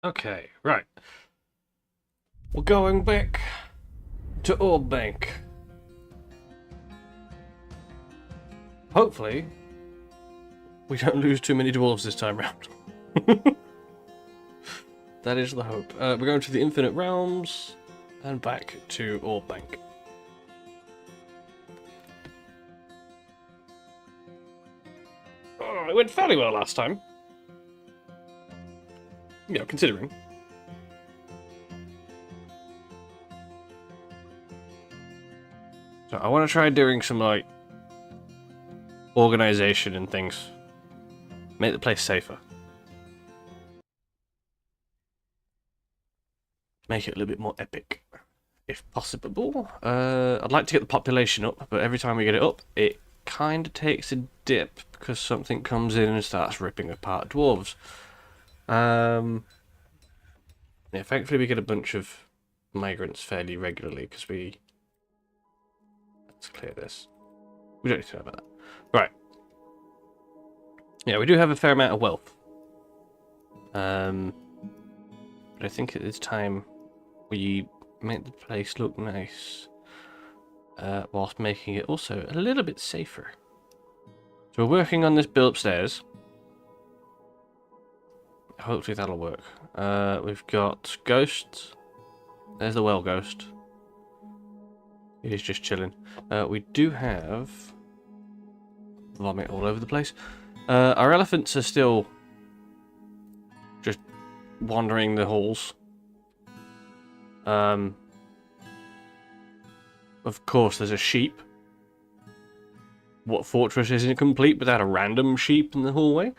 Okay, right. We're going back to Old Bank. Hopefully, we don't lose too many dwarves this time round. That is the hope. We're going to the Infinite Realms and back to Old Bank. Oh, it went fairly well last time. Yeah, considering. So I want to try doing some, like, organization and things. Make the place safer. Make it a little bit more epic, if possible. I'd like to get the population up, but every time we get it up, it kind of takes a dip because something comes in and starts ripping apart dwarves. Yeah, thankfully we get a bunch of migrants fairly regularly because we... Let's clear this. We don't need to know about that. Right. Yeah, we do have a fair amount of wealth. But I think it is time we make the place look nice, whilst making it also a little bit safer. So we're working on this build upstairs. Hopefully that'll work. We've got Ghost. There's the well ghost. He's just chilling. We do have vomit all over the place. Our elephants are still just wandering the halls. Of course, there's a sheep. What fortress isn't complete without a random sheep in the hallway?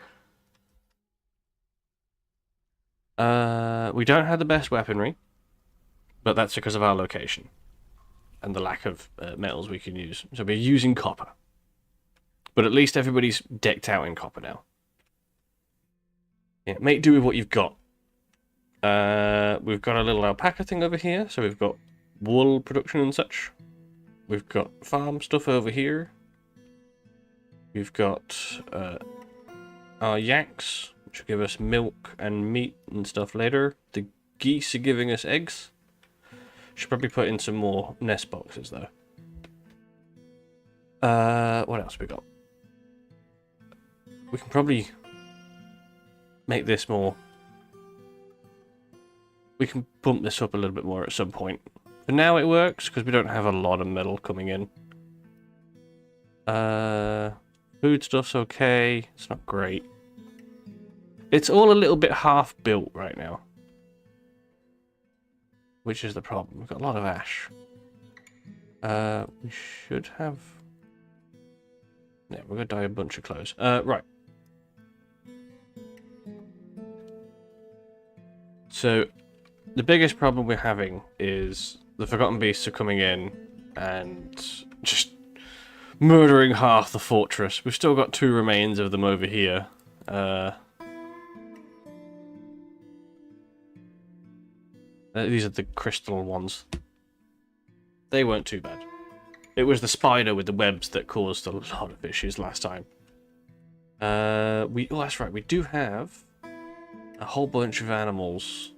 We don't have the best weaponry, but that's because of our location and the lack of metals we can use. So we're using copper. But at least everybody's decked out in copper now. Yeah, make do with what you've got. We've got a little alpaca thing over here, so we've got wool production and such. We've got farm stuff over here. We've got our yaks, which will give us milk and meat and stuff later. The geese are giving us eggs. Should probably put in some more nest boxes though. What else we got? We can probably make this more... We can bump this up a little bit more at some point. For now it works, because we don't have a lot of metal coming in. Food stuff's okay. It's not great. It's all a little bit half-built right now. Which is the problem. We've got a lot of ash. We should have... Yeah, we're going to dye a bunch of clothes. Right. So, the biggest problem we're having is the Forgotten Beasts are coming in and just murdering half the fortress. We've still got 2 remains of them over here. These are the crystal ones. They weren't too bad. It was the spider with the webs that caused a lot of issues last time. Oh, that's right. We do have a whole bunch of animals.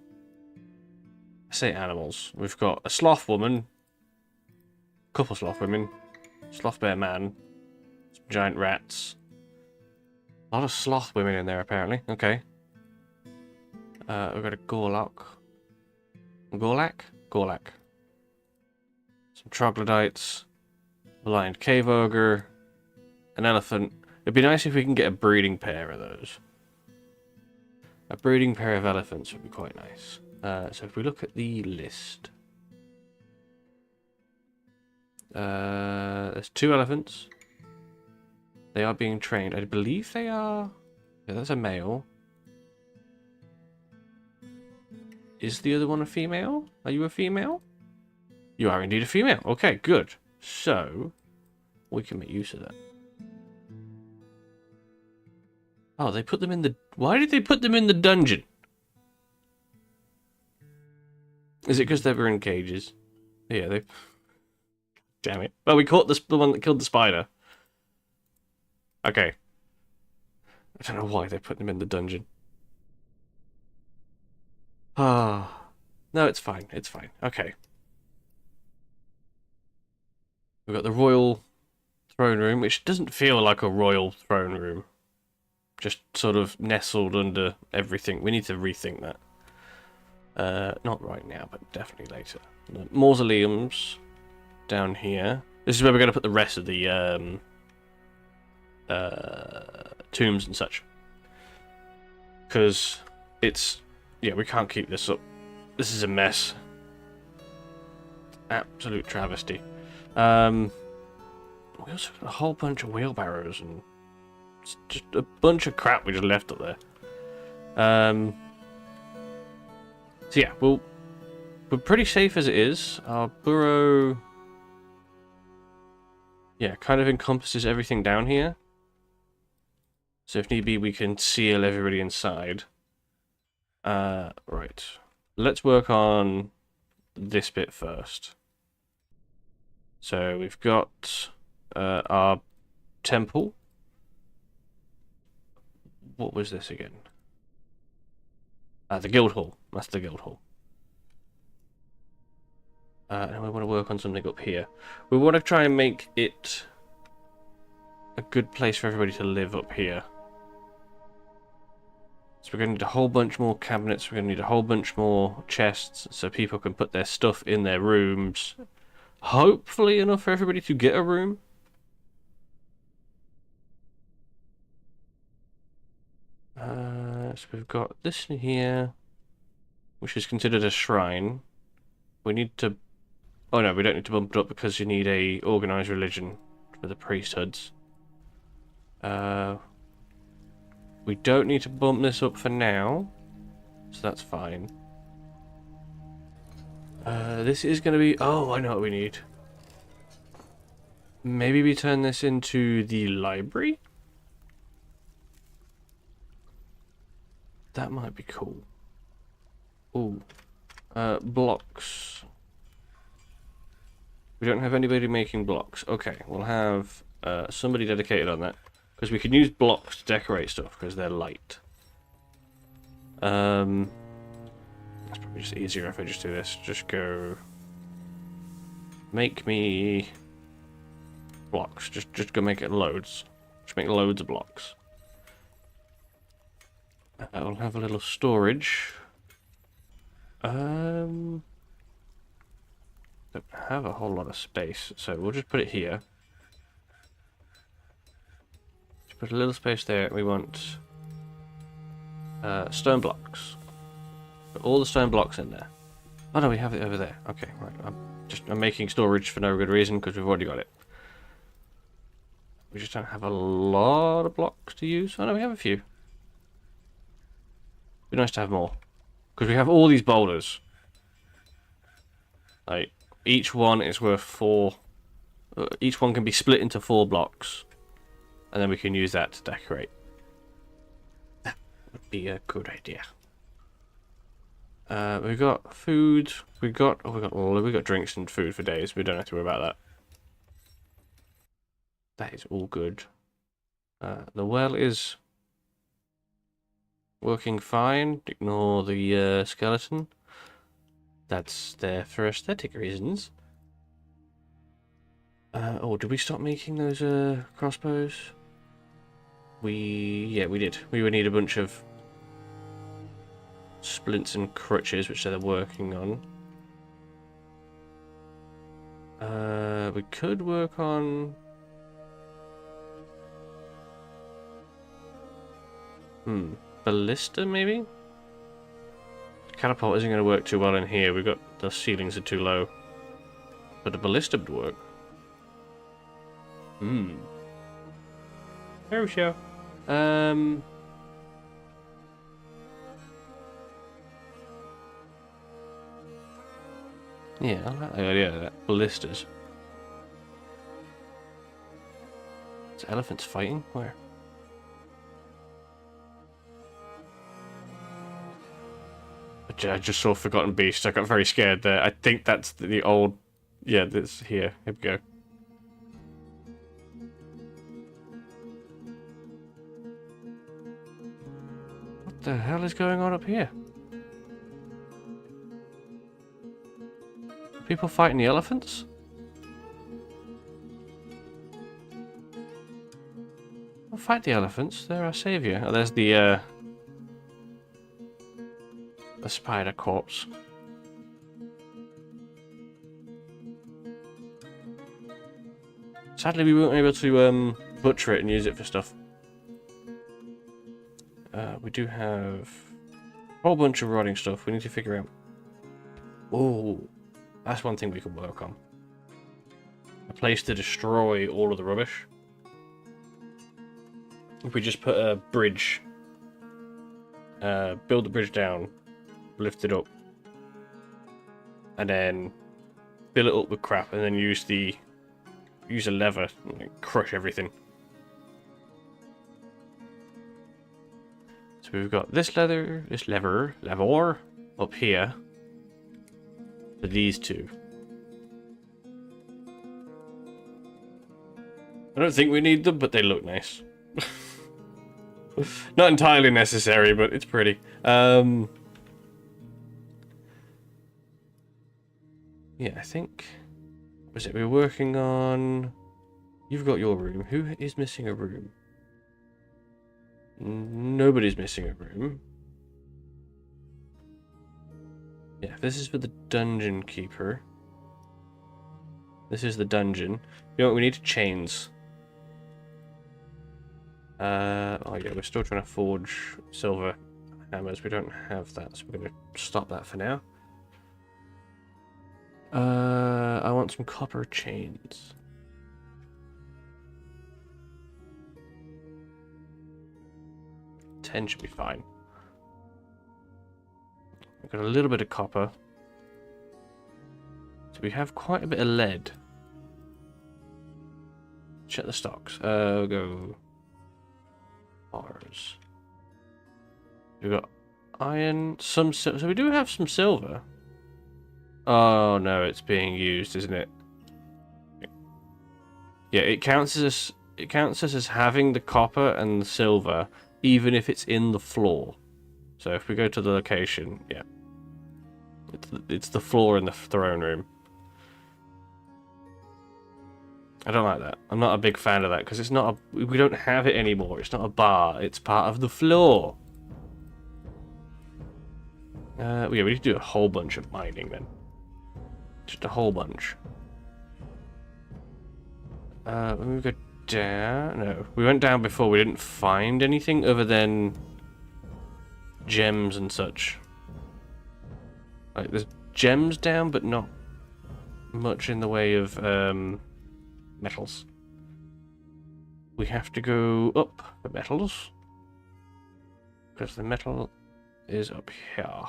I say animals. We've got a sloth woman, a couple sloth women, sloth bear man, some giant rats. A lot of sloth women in there apparently. Okay. We've got a Gorlok. Gorlak. Some troglodytes. A lion cave ogre. An elephant. It'd be nice if we can get a breeding pair of those. A breeding pair of elephants would be quite nice. So if we look at the list. There's 2 elephants. They are being trained. I believe they are... Yeah, that's a male. Is the other one a female? Are you a female? You are indeed a female. Okay, good. So, we can make use of that. Oh, they put them in the... Why did they put them in the dungeon? Is it because they were in cages? Yeah, they... Damn it. Well, we caught the one that killed the spider. Okay. I don't know why they put them in the dungeon. Ah, no, it's fine. It's fine. Okay. We've got the royal throne room, which doesn't feel like a royal throne room. Just sort of nestled under everything. We need to rethink that. Not right now, but definitely later. The mausoleums down here. This is where we're going to put the rest of the tombs and such. Because it's... yeah, we can't keep this up. This is a mess. Absolute travesty. We also got a whole bunch of wheelbarrows and just a bunch of crap we just left up there. So yeah, we're pretty safe as it is. Our burrow, yeah, kind of encompasses everything down here. So if need be, we can seal everybody inside. Right. Let's work on this bit first. So we've got our temple. What was this again? The Guildhall. That's the Guildhall. And we want to work on something up here. We want to try and make it a good place for everybody to live up here. So we're going to need a whole bunch more cabinets. We're going to need a whole bunch more chests so people can put their stuff in their rooms. Hopefully enough for everybody to get a room. So we've got this in here, which is considered a shrine. We need to... oh no, we don't need to bump it up because you need a organized religion for the priesthoods. We don't need to bump this up for now, so that's fine. This is going to be... oh, I know what we need. Maybe we turn this into the library? That might be cool. Ooh. Blocks. We don't have anybody making blocks. Okay, we'll have somebody dedicated on that. Because we can use blocks to decorate stuff, because they're light. It's probably just easier if I just do this. Just go... make me... blocks. Just go make it loads. Just make loads of blocks. We'll have a little storage. Don't have a whole lot of space, so we'll just put it here. Just put a little space there. We want stone blocks. Put all the stone blocks in there. Oh no, we have it over there. Okay, right. I'm making storage for no good reason because we've already got it. We just don't have a lot of blocks to use. Oh no, we have a few. Be nice to have more. Because we have all these boulders. Like, each one is worth 4... each one can be split into 4 blocks. And then we can use that to decorate. That would be a good idea. We've got food. We got drinks and food for days. We don't have to worry about that. That is all good. The well is working fine. Ignore the skeleton. That's there for aesthetic reasons. Oh, did we stop making those crossbows? Yeah, we did. We would need a bunch of splints and crutches, which they're working on. We could work on... ballista, maybe? Catapult isn't going to work too well in here. We've got... the ceilings are too low. But the ballista would work. There we go. Yeah, I like the idea of that. Ballistas. Is elephants fighting? Where? I just saw Forgotten Beast. I got very scared there. I think that's the old... yeah, this here. Here we go. What the hell is going on up here? People fighting the elephants? I'll fight the elephants. They're our savior. Oh, there's the spider corpse. Sadly, we weren't able to butcher it and use it for stuff. We do have a whole bunch of rotting stuff we need to figure out. Oh, that's one thing we can work on. A place to destroy all of the rubbish. If we just put a bridge, build the bridge down, lift it up, and then fill it up with crap, and then use a lever and crush everything. So we've got this lever up here for these two. I don't think we need them, but they look nice. Not entirely necessary, but it's pretty. Yeah, I think... Was it we're working on... You've got your room. Who is missing a room? Nobody's missing a room. Yeah, this is for the dungeon keeper. This is the dungeon. You know what, we need chains. Oh yeah, we're still trying to forge silver hammers. We don't have that, so we're going to stop that for now. I want some copper chains. 10 should be fine. We've got a little bit of copper. So we have quite a bit of lead. Check the stocks. We'll go bars. We've got iron, some so we do have some silver. Oh no, it's being used, isn't it? Yeah, it counts as having the copper and the silver, even if it's in the floor. So if we go to the location, yeah, it's the floor in the throne room. I don't like that. I'm not a big fan of that because it's not a. We don't have it anymore. It's not a bar. It's part of the floor. Yeah, we need to do a whole bunch of mining then. Just a whole bunch. When we go down, no, we went down before. We didn't find anything other than gems and such. Like there's gems down, but not much in the way of metals. We have to go up for metals because the metal is up here.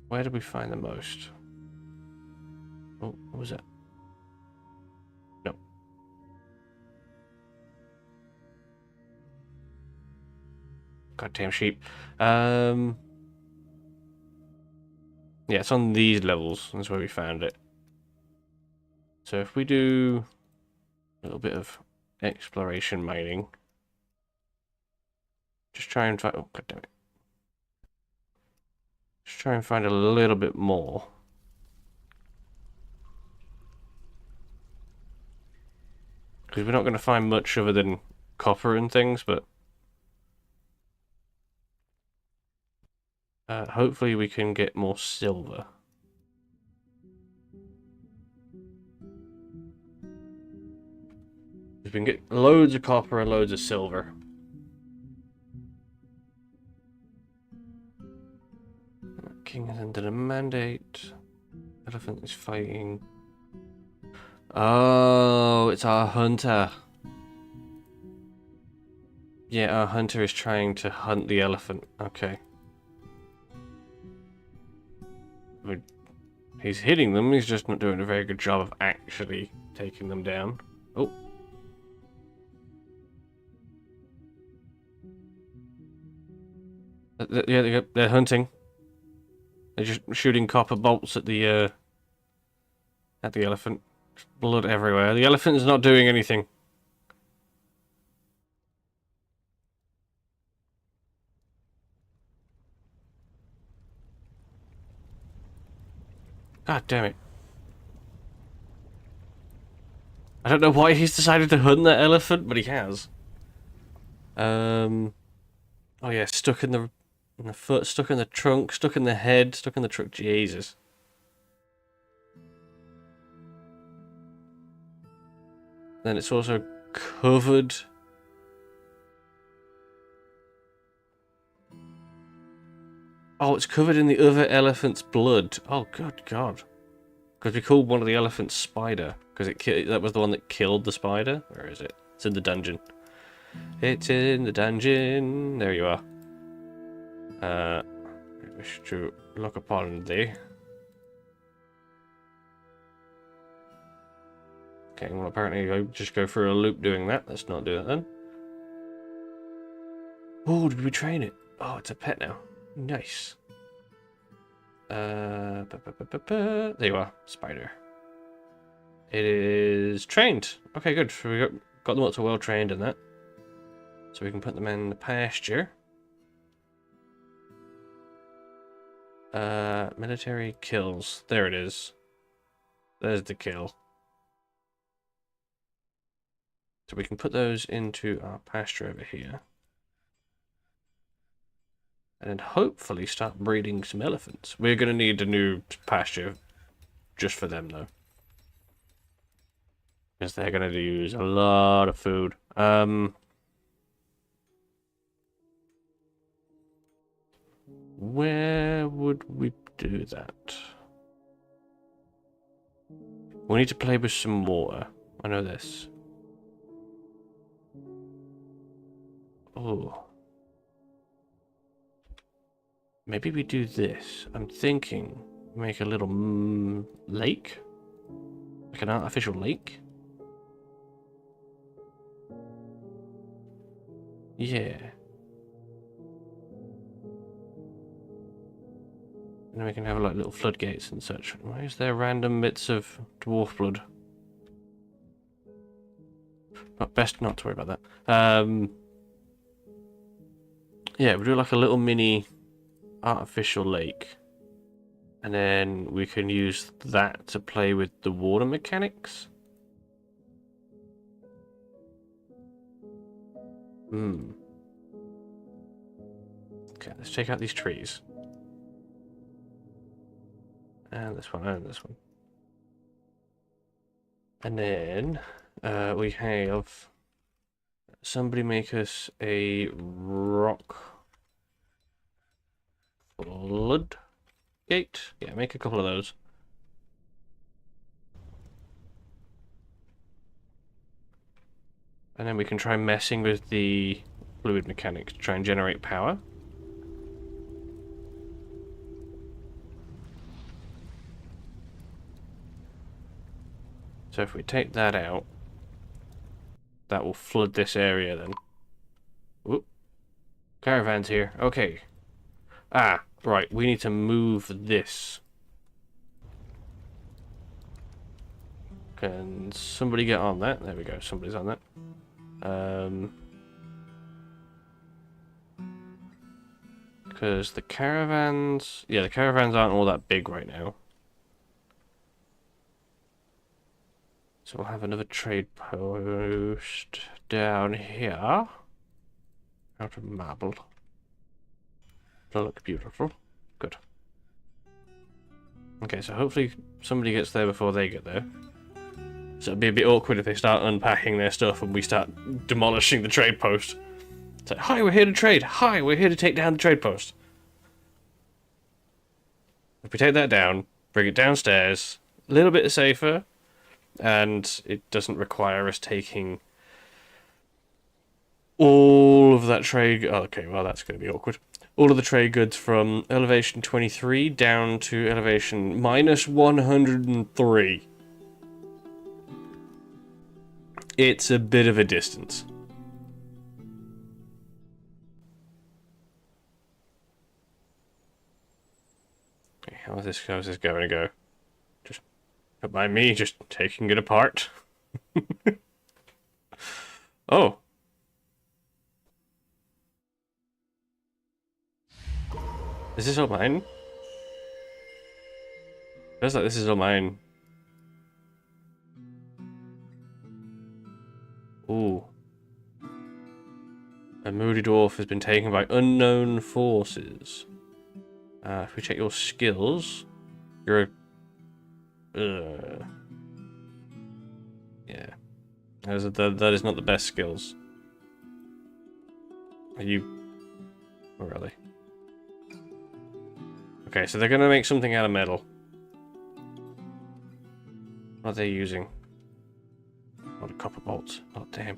Where did we find the most? Oh, what was that? No. Goddamn sheep. Yeah, it's on these levels. That's where we found it. So if we do a little bit of exploration mining, just try and find. Oh, goddammit. Just try and find a little bit more. Because we're not going to find much other than copper and things, but hopefully we can get more silver. We can get loads of copper and loads of silver. King has entered a mandate. Elephant is fighting. Oh, it's our hunter. Yeah, our hunter is trying to hunt the elephant. Okay. He's hitting them, he's just not doing a very good job of actually taking them down. Oh. Yeah, they're hunting. They're just shooting copper bolts at the elephant. Blood everywhere. The elephant is not doing anything. God damn it. I don't know why he's decided to hunt that elephant, but he has. Oh yeah, stuck in the foot, stuck in the trunk, stuck in the head, stuck in the truck. Jesus. Then it's also covered. Oh, it's covered in the other elephant's blood. Oh, good God. Because we called one of the elephants Spider. Because that was the one that killed the spider. Where is it? It's in the dungeon. It's in the dungeon. There you are. I wish to look upon thee. Okay, well apparently I just go through a loop doing that. Let's not do that then. Oh, did we train it? Oh, it's a pet now. Nice. There you are, spider. It is trained. Okay, good. So we got them up to well trained in that. So we can put them in the pasture. Military kills. There it is. There's the kill. So we can put those into our pasture over here. And then hopefully start breeding some elephants. We're going to need a new pasture just for them, though. Because they're going to use a lot of food. Where would we do that? We need to play with some water. I know this. Oh. Maybe we do this. I'm thinking make a little lake. Like an artificial lake. Yeah. And then we can have like little floodgates and such. Why is there random bits of dwarf blood? But best not to worry about that. Yeah, we'll do like a little mini artificial lake. And then we can use that to play with the water mechanics. Okay, let's check out these trees. And this one, and this one. And then we have somebody make us a rock flood gate. Yeah, make a couple of those. And then we can try messing with the fluid mechanics to try and generate power. So if we take that out, that will flood this area then. Whoop. Caravan's here. Okay. Ah, right. We need to move this. Can somebody get on that? There we go. Somebody's on that. Because the caravans... Yeah, the caravans aren't all that big right now. So we'll have another trade post down here. Out of marble. That'll look beautiful. Good. Okay, so hopefully somebody gets there before they get there. So it'd be a bit awkward if they start unpacking their stuff and we start demolishing the trade post. It's like, hi, we're here to trade. Hi, we're here to take down the trade post. If we take that down, bring it downstairs, a little bit safer, and it doesn't require us taking all of that trade... Oh, okay, well, that's going to be awkward. All of the trade goods from elevation 23 down to elevation minus 103. It's a bit of a distance. Okay, how's this going to go? Just not by me, just taking it apart. Oh. Is this all mine? Feels like this is all mine. Ooh. A moody dwarf has been taken by unknown forces. If we check your skills, you're a... yeah. That is not the best skills. Are you... where are they? Okay, so they're gonna make something out of metal. What are they using? Not a copper bolts. Oh, damn.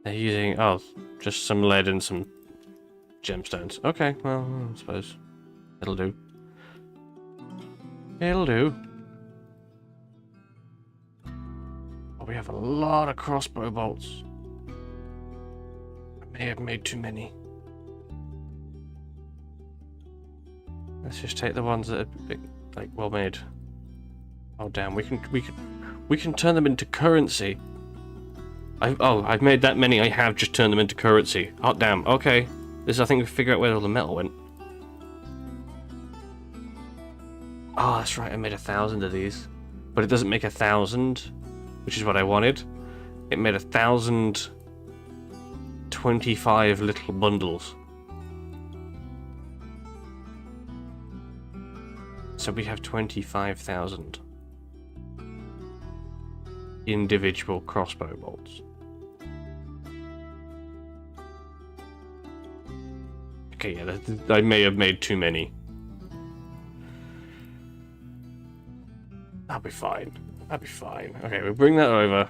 They're using... oh, just some lead and some gemstones. Okay, well, I suppose it'll do. It'll do. Oh, we have a lot of crossbow bolts. I may have made too many. Let's just take the ones that are like well made. Oh damn, we can turn them into currency. I've made that many. I have just turned them into currency. Hot damn. Okay, I think we figure out where all the metal went. Oh, that's right. I made 1,000 of these, but it doesn't make 1,000, which is what I wanted. It made 1,025 little bundles. So we have 25,000 individual crossbow bolts. Okay, yeah, I may have made too many. That'll be fine. That'll be fine. Okay, we'll bring that over.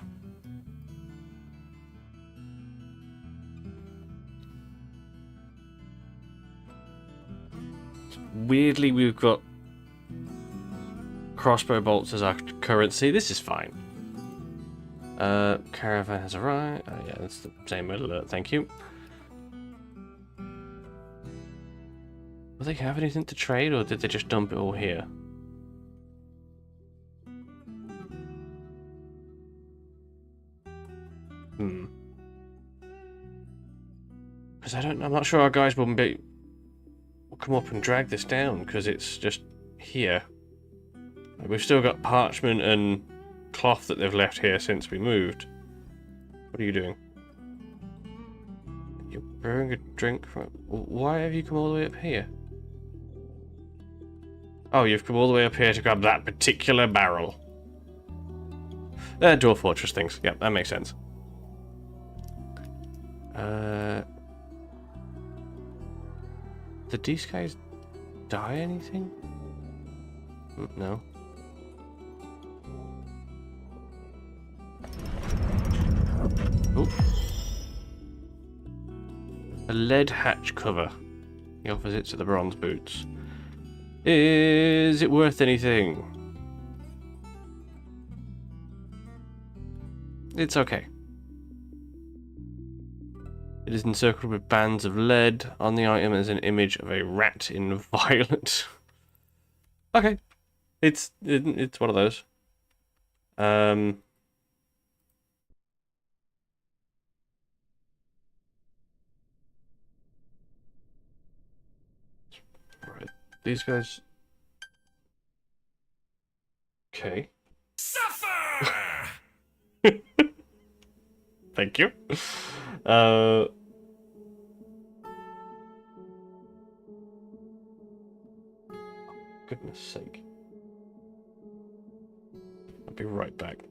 Weirdly, we've got crossbow bolts as our currency. This is fine. Caravan has arrived. Oh yeah, that's the same alert. Thank you. Will they have anything to trade, or did they just dump it all here? Because I'm not sure our guys will come up and drag this down, because it's just here. We've still got parchment and cloth that they've left here since we moved. What are you doing? You're brewing a drink from... why have you come all the way up here? Oh, you've come all the way up here to grab that particular barrel. Dwarf Fortress things. Yep, that makes sense. Did these guys die anything? No. Oop. A lead hatch cover. He offers it to the bronze boots. Is it worth anything? It's okay. It is encircled with bands of lead. On the item is an image of a rat in violet. Okay. It's one of those. Right. These guys. Okay. Suffer! Thank you. Goodness sake. I'll be right back.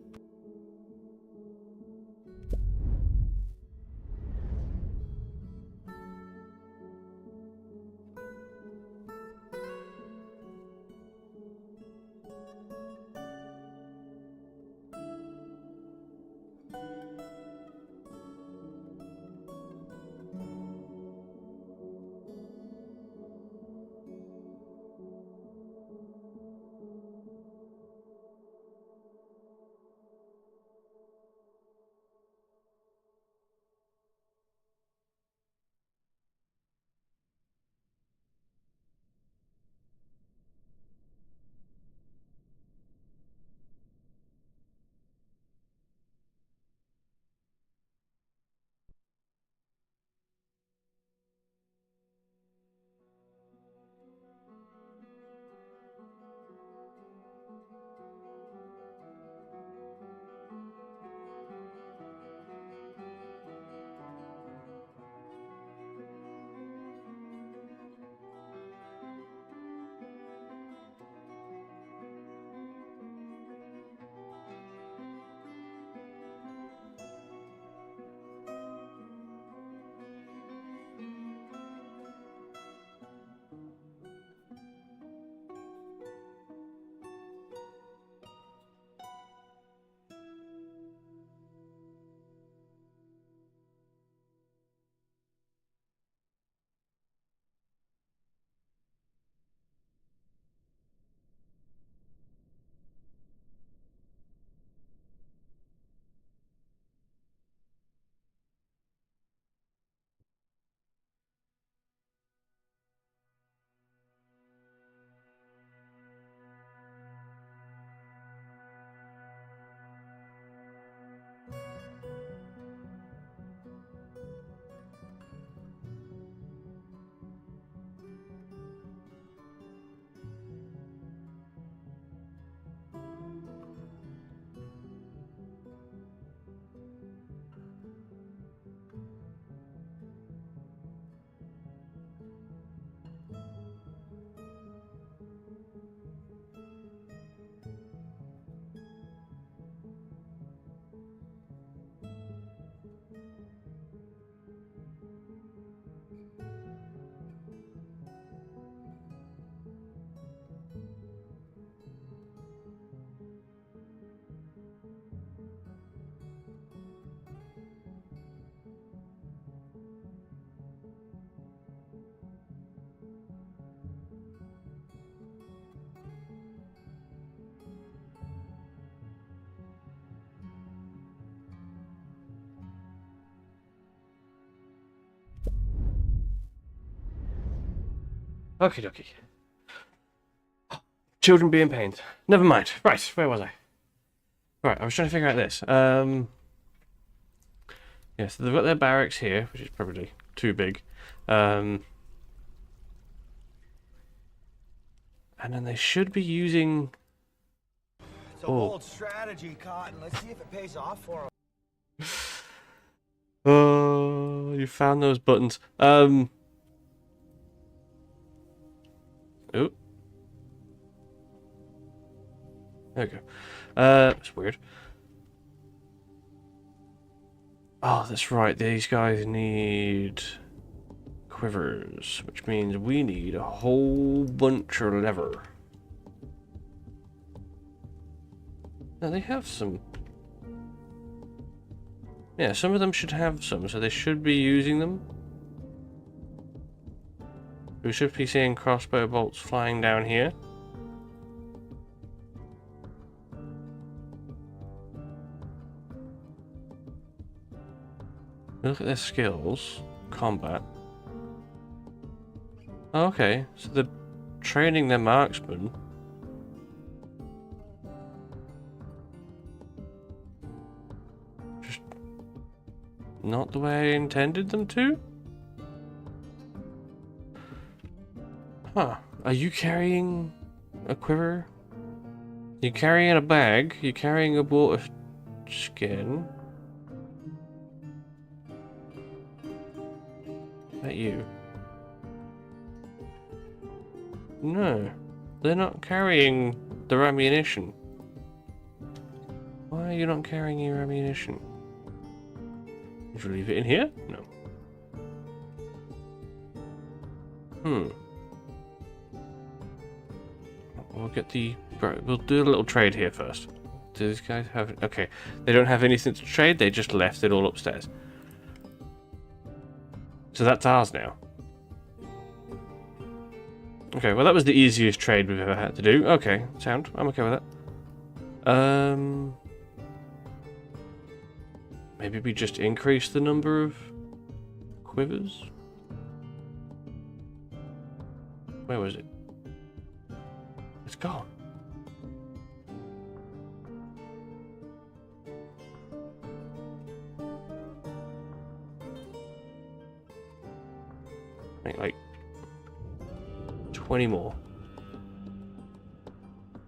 Okie dokie. Children being pained. Never mind. Right, where was I? Right, I was trying to figure out this. Yeah, so they've got their barracks here, which is probably too big. And then they should be using... It's a bold strategy, Cotton. Let's see if it pays off for him. Oh, you found those buttons. Oh. There we go. It's weird. Oh, that's right. These guys need quivers, which means we need a whole bunch of lever. Now they have some. Yeah, some of them should have some, so they should be using them. We should be seeing crossbow bolts flying down here. Look at their skills. Combat. Oh, okay, so they're training their marksmen. Just not the way I intended them to? Huh. Are you carrying a quiver? You're carrying a bag. You're carrying a bolt of skin. Is that you? No. They're not carrying their ammunition. Why are you not carrying your ammunition? Did you leave it in here? No. We'll get the... We'll do a little trade here first. Do these guys have... Okay. They don't have anything to trade. They just left it all upstairs. So that's ours now. Okay, well that was the easiest trade we've ever had to do. Okay, sound. I'm okay with that. Maybe we just increase the number of quivers? Where was it? It's gone. Like 20 more.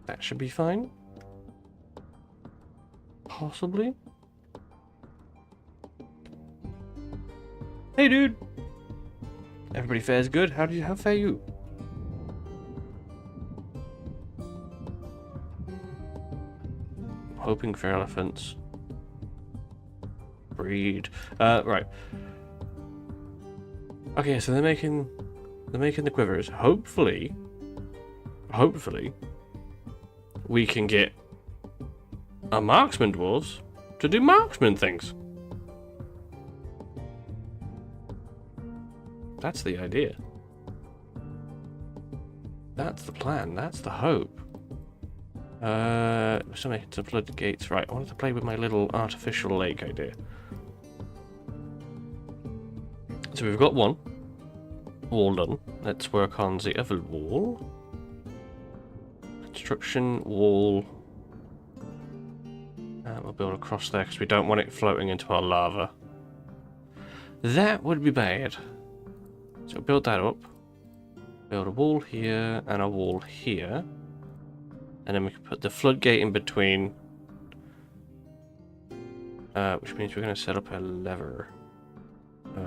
That should be fine. Possibly. Hey dude! Everybody fares good. How fare you? Hoping for elephants. Breed. Right. Okay, so they're making the quivers. Hopefully we can get a marksman dwarves to do marksman things. That's the idea. That's the plan. That's the hope. We're still making some floodgates. Right, I wanted to play with my little artificial lake idea. So we've got one wall done. Let's work on the other wall. Construction wall. We'll build across there because we don't want it floating into our lava. That would be bad. So build that up. Build a wall here and a wall here. And then we can put the floodgate in between. Which means we're going to set up a lever.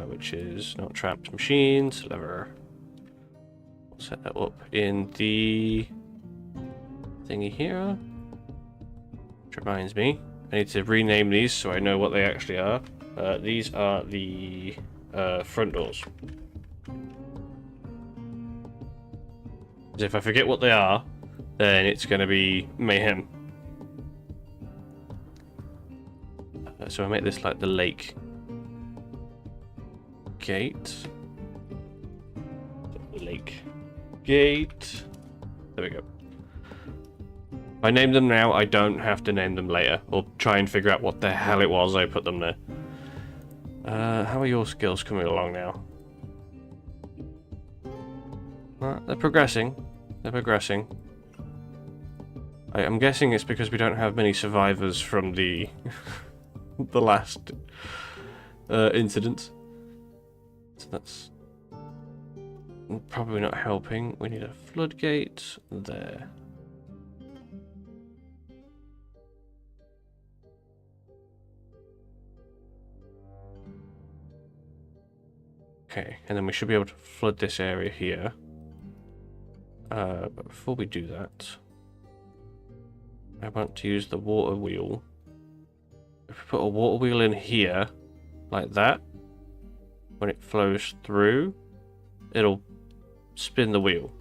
Which is not trapped machines, lever. We'll set that up in the thingy here. Which reminds me, I need to rename these so I know what they actually are. These are the front doors. Because if I forget what they are, then it's going to be mayhem. So I make this like the lake gate. Lake gate. There we go. If I name them now, I don't have to name them later. Or try and figure out what the hell it was I put them there. How are your skills coming along now? They're progressing. They're progressing. I'm guessing it's because we don't have many survivors from the the last incident. So that's probably not helping. We need a floodgate there. Okay, and then we should be able to flood this area here. But before we do that, I want to use the water wheel. If we put a water wheel in here, like that, when it flows through, it'll spin the wheel.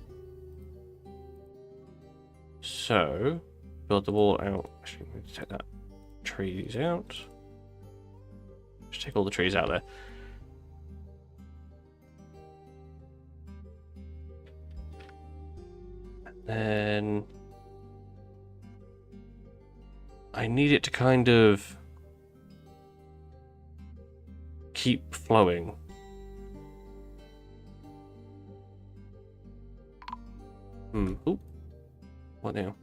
So, build the wall out. Actually, we need to take that trees out. Just take all the trees out there. Then I need it to kind of keep flowing. Oop. What now?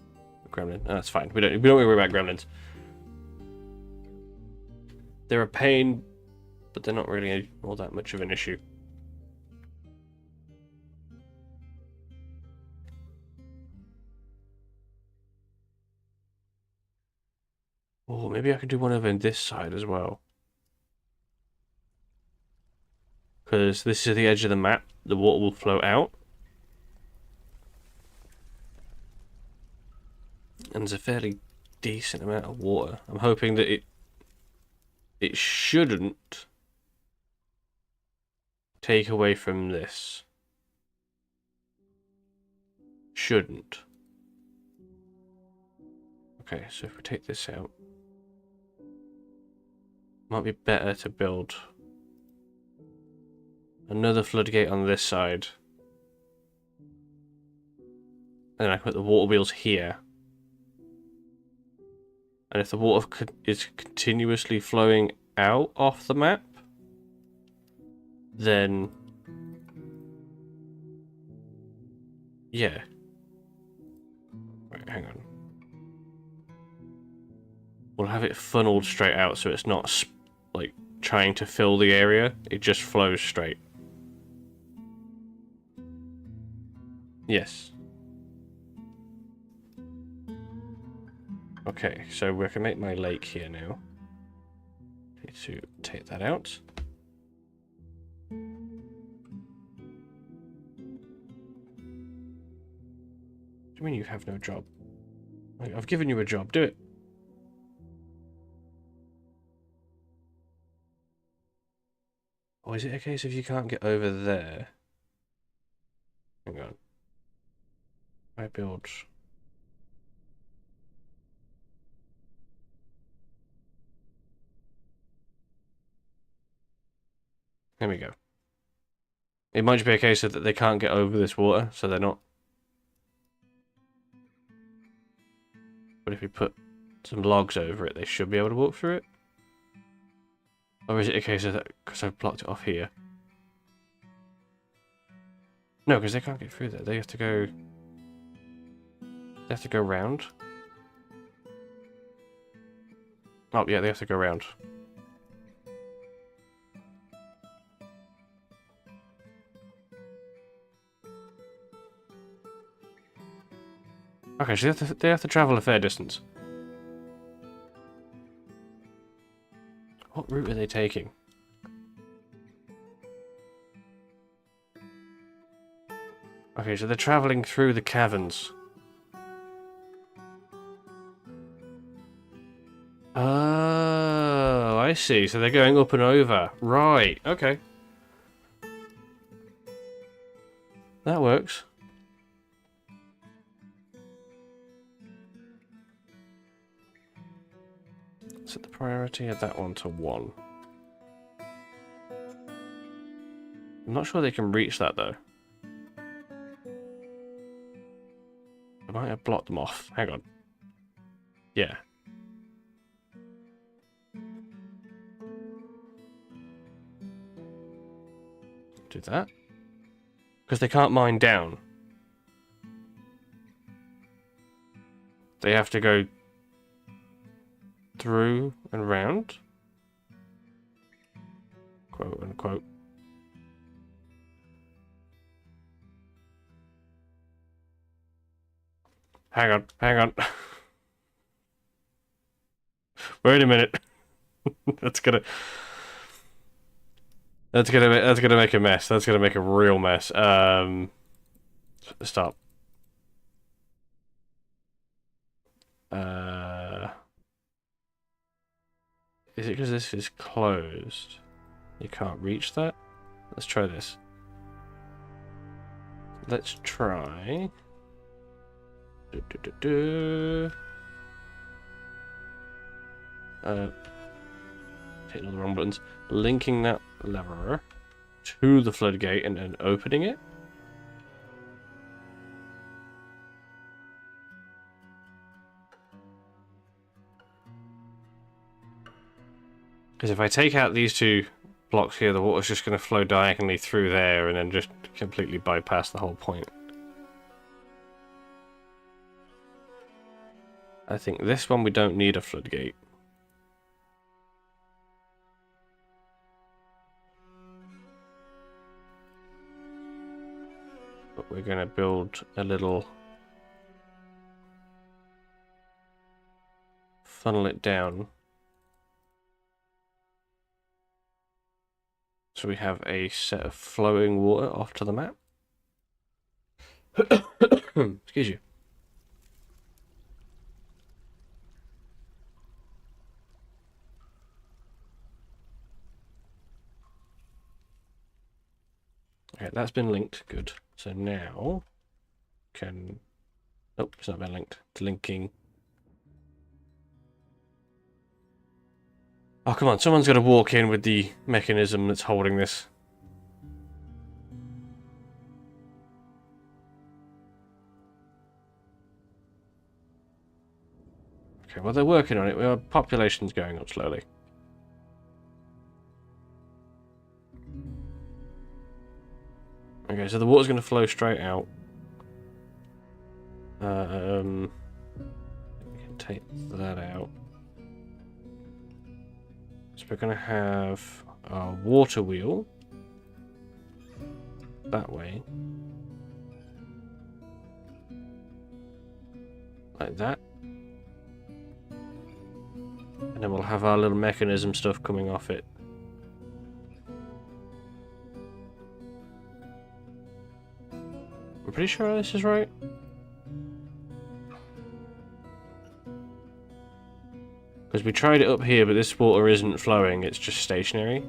Gremlin. Oh, that's fine. We don't worry about gremlins. They're a pain, but they're not really all that much of an issue. Oh, maybe I could do one over on this side as well. Because this is the edge of the map. The water will flow out. And there's a fairly decent amount of water. I'm hoping that it shouldn't take away from this. Shouldn't. Okay, so if we take this out, might be better to build another floodgate on this side. And then I can put the water wheels here. And if the water is continuously flowing out off the map, then yeah. Right, hang on. We'll have it funneled straight out so it's not like trying to fill the area. It just flows straight. Yes. Okay, so we can make my lake here now. Need to take that out. What do you mean you have no job? I've given you a job, do it. Or is it a case of you can't get over there? Hang on. I build... There we go. It might just be a case of that they can't get over this water, so they're not. But if we put some logs over it, they should be able to walk through it. Or is it a case of that because I've blocked it off here? No, because they can't get through there. They have to go. They have to go round. Oh yeah, they have to go round. Okay, so they have to travel a fair distance. What route are they taking? Okay, so they're traveling through the caverns. Oh, I see. So they're going up and over. Right, okay. That works. Set the priority of that one to 1. I'm not sure they can reach that though. I might have blocked them off. Hang on. Yeah. Do that. Because they can't mine down. they have to go through and round. Quote unquote. Hang on, hang on. Wait a minute. That's gonna make a mess. That's gonna make a real mess. Stop. Is it because this is closed? You can't reach that? Let's try this. Let's try. Hitting all the wrong buttons. Linking that lever to the floodgate and then opening it. Because if I take out these two blocks here, the water's just going to flow diagonally through there and then just completely bypass the whole point. I think this one we don't need a floodgate. But we're going to build a little... funnel it down. So we have a set of flowing water off to the map. Excuse you. Okay, that's been linked. Good. So now can... Nope, it's not been linked. It's linking. Oh, come on. Someone's got to walk in with the mechanism that's holding this. Okay, well, they're working on it. Our population's going up slowly. Okay, so the water's going to flow straight out. We can take that out. So we're going to have our water wheel that way. Like that. And then we'll have our little mechanism stuff coming off it. I'm pretty sure this is right. Because we tried it up here, but this water isn't flowing, it's just stationary.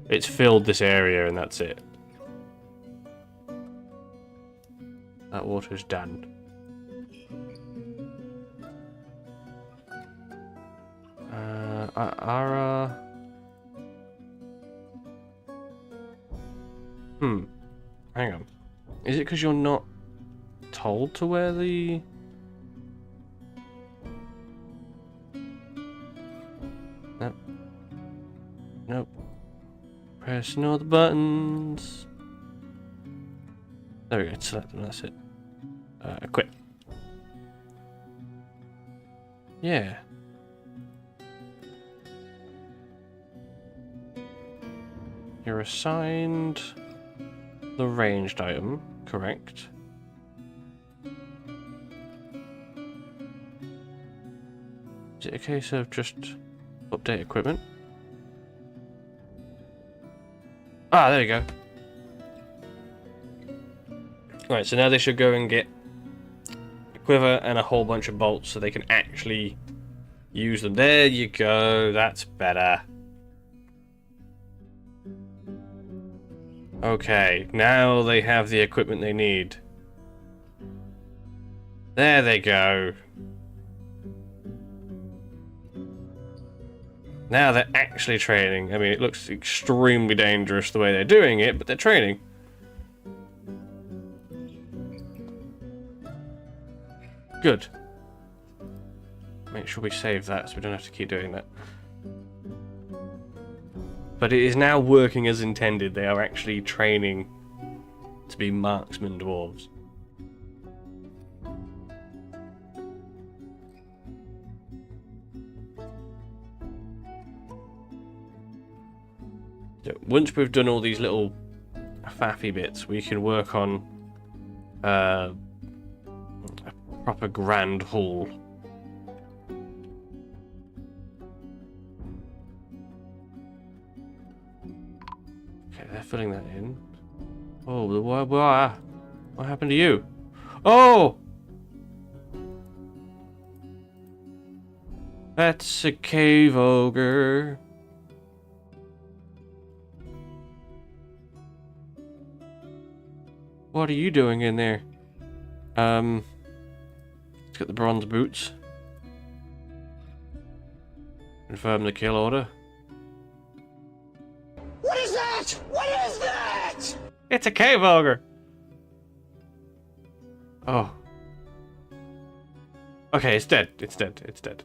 It's filled this area and that's it. That water's done. Hang on. Is it because you're not told to wear the... Nope. Nope. Pressing all the buttons. There we go, select them, that's it. Equip. Yeah. You're assigned the ranged item, correct? Is it a case of just update equipment? Ah, there you go. Right, so now they should go and get a quiver and a whole bunch of bolts so they can actually use them. There you go, that's better. Okay, now they have the equipment they need. There they go. Now they're actually training. I mean, it looks extremely dangerous the way they're doing it, but they're training. Good. Make sure we save that so we don't have to keep doing that. But it is now working as intended. They are actually training to be marksman dwarves. Once we've done all these little faffy bits, we can work on a proper grand hall. Okay, they're filling that in. Oh, what happened to you? Oh! That's a cave ogre. What are you doing in there? Let's get the bronze boots. Confirm the kill order. What is that? What is that? It's a cave ogre! Oh. Okay, it's dead. It's dead. It's dead.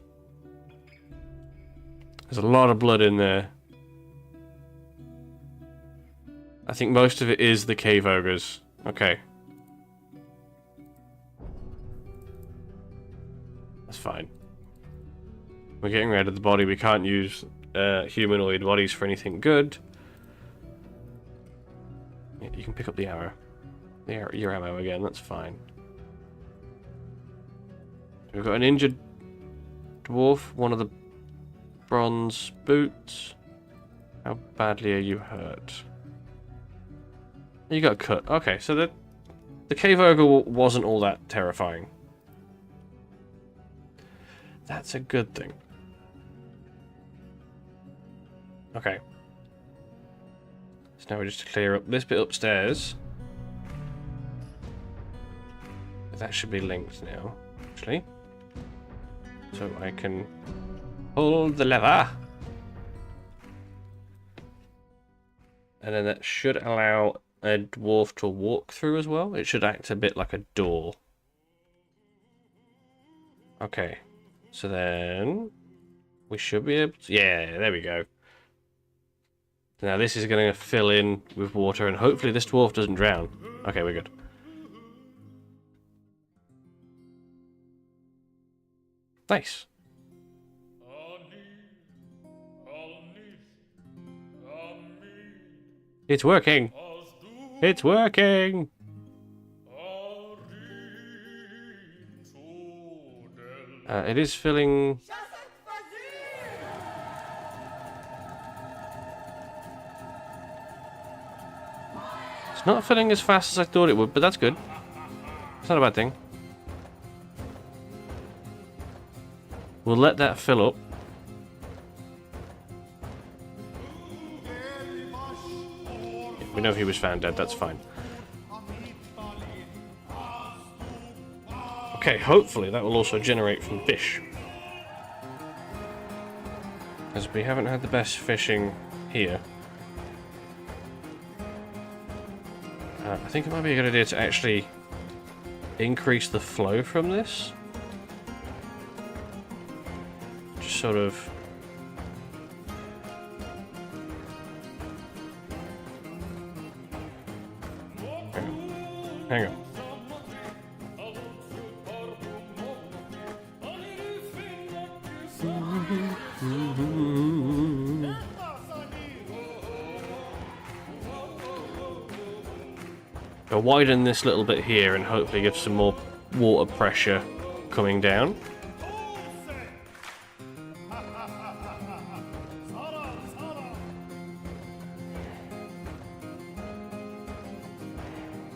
There's a lot of blood in there. I think most of it is the cave ogres. Okay. That's fine. We're getting rid of the body. We can't use humanoid bodies for anything good. Yeah, you can pick up the arrow. Your ammo again, that's fine. We've got an injured dwarf, one of the bronze boots. How badly are you hurt? You got cut. Okay, so the cave ogre wasn't all that terrifying. That's a good thing. Okay. So now we just clear up this bit upstairs. That should be linked now, actually. So I can hold the lever. And then that should allow a dwarf to walk through as well. It should act a bit like a door. Okay. So then we should be able to... Yeah, there we go. Now this is going to fill in with water and hopefully this dwarf doesn't drown. Okay, we're good. Nice. It's working. It's working. It is filling. It's not filling as fast as I thought it would, but that's good. It's not a bad thing. We'll let that fill up. Yeah, we know he was found dead, that's fine. Okay, hopefully that will also generate from fish. As we haven't had the best fishing here. I think it might be a good idea to actually increase the flow from this. Just sort of... Hang on. I'll widen this little bit here and hopefully give some more water pressure coming down.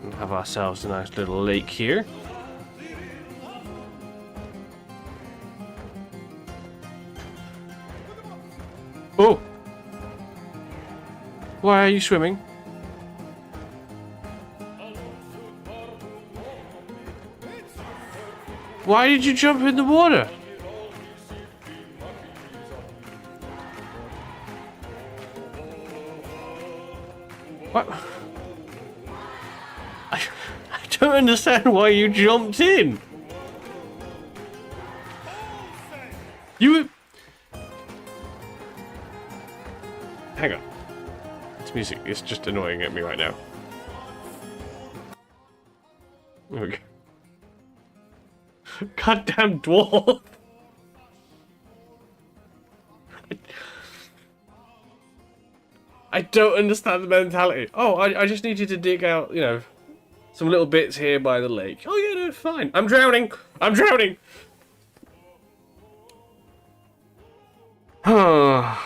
And have ourselves a nice little lake here. Oh! Why are you swimming? Why did you jump in the water? What? I don't understand why you jumped in. You... Hang on. This music is just annoying at me right now. Okay. Goddamn dwarf! I don't understand the mentality. Oh, I just need you to dig out, you know, some little bits here by the lake. Oh yeah, no, fine. I'm drowning. I'm drowning. Yeah,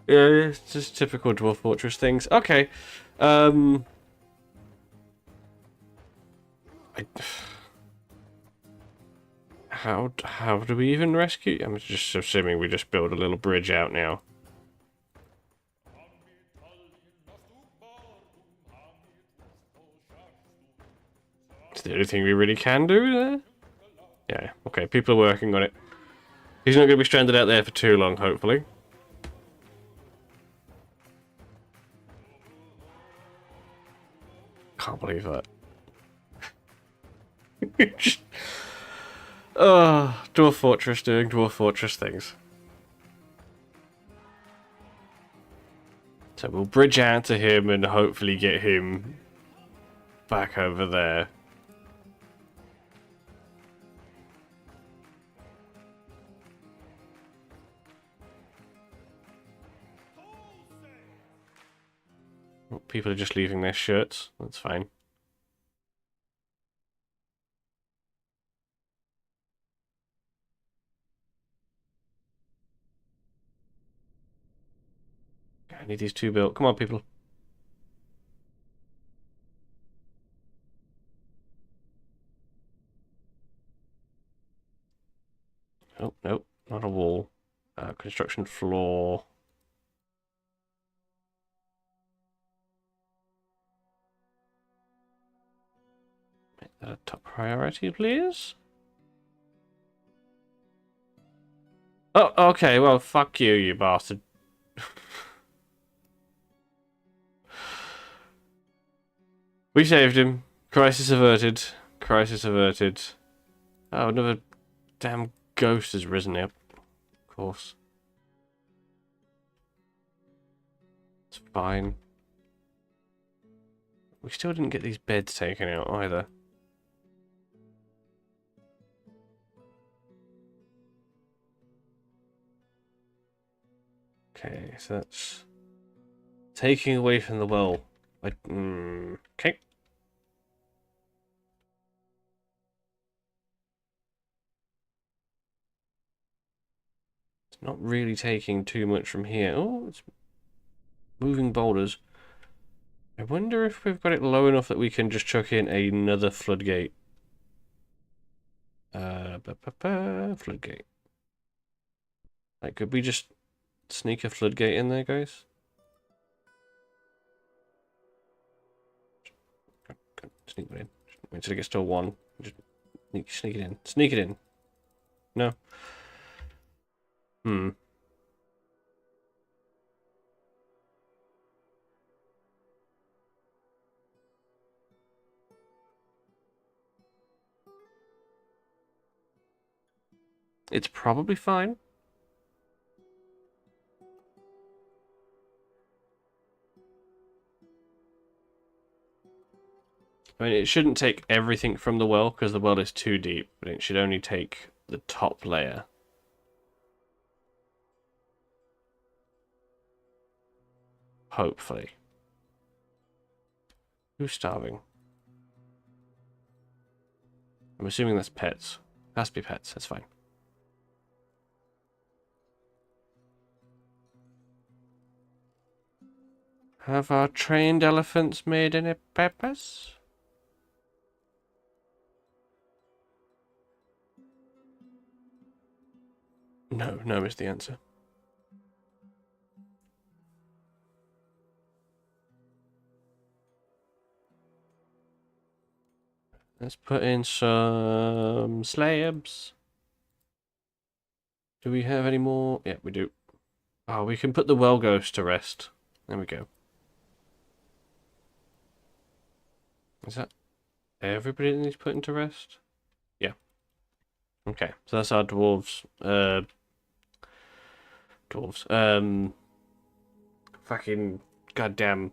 it's just typical Dwarf Fortress things. Okay. I... How do we even rescue? I'm just assuming we just build a little bridge out now. It's the only thing we really can do there. Yeah, okay, people are working on it. He's not going to be stranded out there for too long, hopefully. Can't believe that. Dwarf Fortress doing Dwarf Fortress things. So we'll bridge out to him and hopefully get him back over there. People are just leaving their shirts. That's fine. I need these two built. Come on, people. Oh, no, not a wall. Construction floor. Make that a top priority, please. Oh, okay, well, fuck you, you bastard. We saved him. Crisis averted. Crisis averted. Oh, another damn ghost has risen up. Of course. It's fine. We still didn't get these beds taken out either. Okay, so that's taking away from the well. Okay. It's not really taking too much from here. Oh, it's moving boulders. I wonder if we've got it low enough that we can just chuck in another floodgate. Floodgate. Like, could we just sneak a floodgate in there, guys? Sneak it in. Wait till it gets to a 1. Just sneak it in. Sneak it in. No. It's probably fine. I mean, it shouldn't take everything from the well, because the well is too deep, but it should only take the top layer. Hopefully. Who's starving? I'm assuming that's pets. Has to be pets, that's fine. Have our trained elephants made any peppers? No, no is the answer. Let's put in some slabs. Do we have any more? Yeah, we do. Oh, we can put the well ghost to rest. There we go. Is that everybody that needs put into rest? Yeah. Okay, so that's our dwarves. Fucking goddamn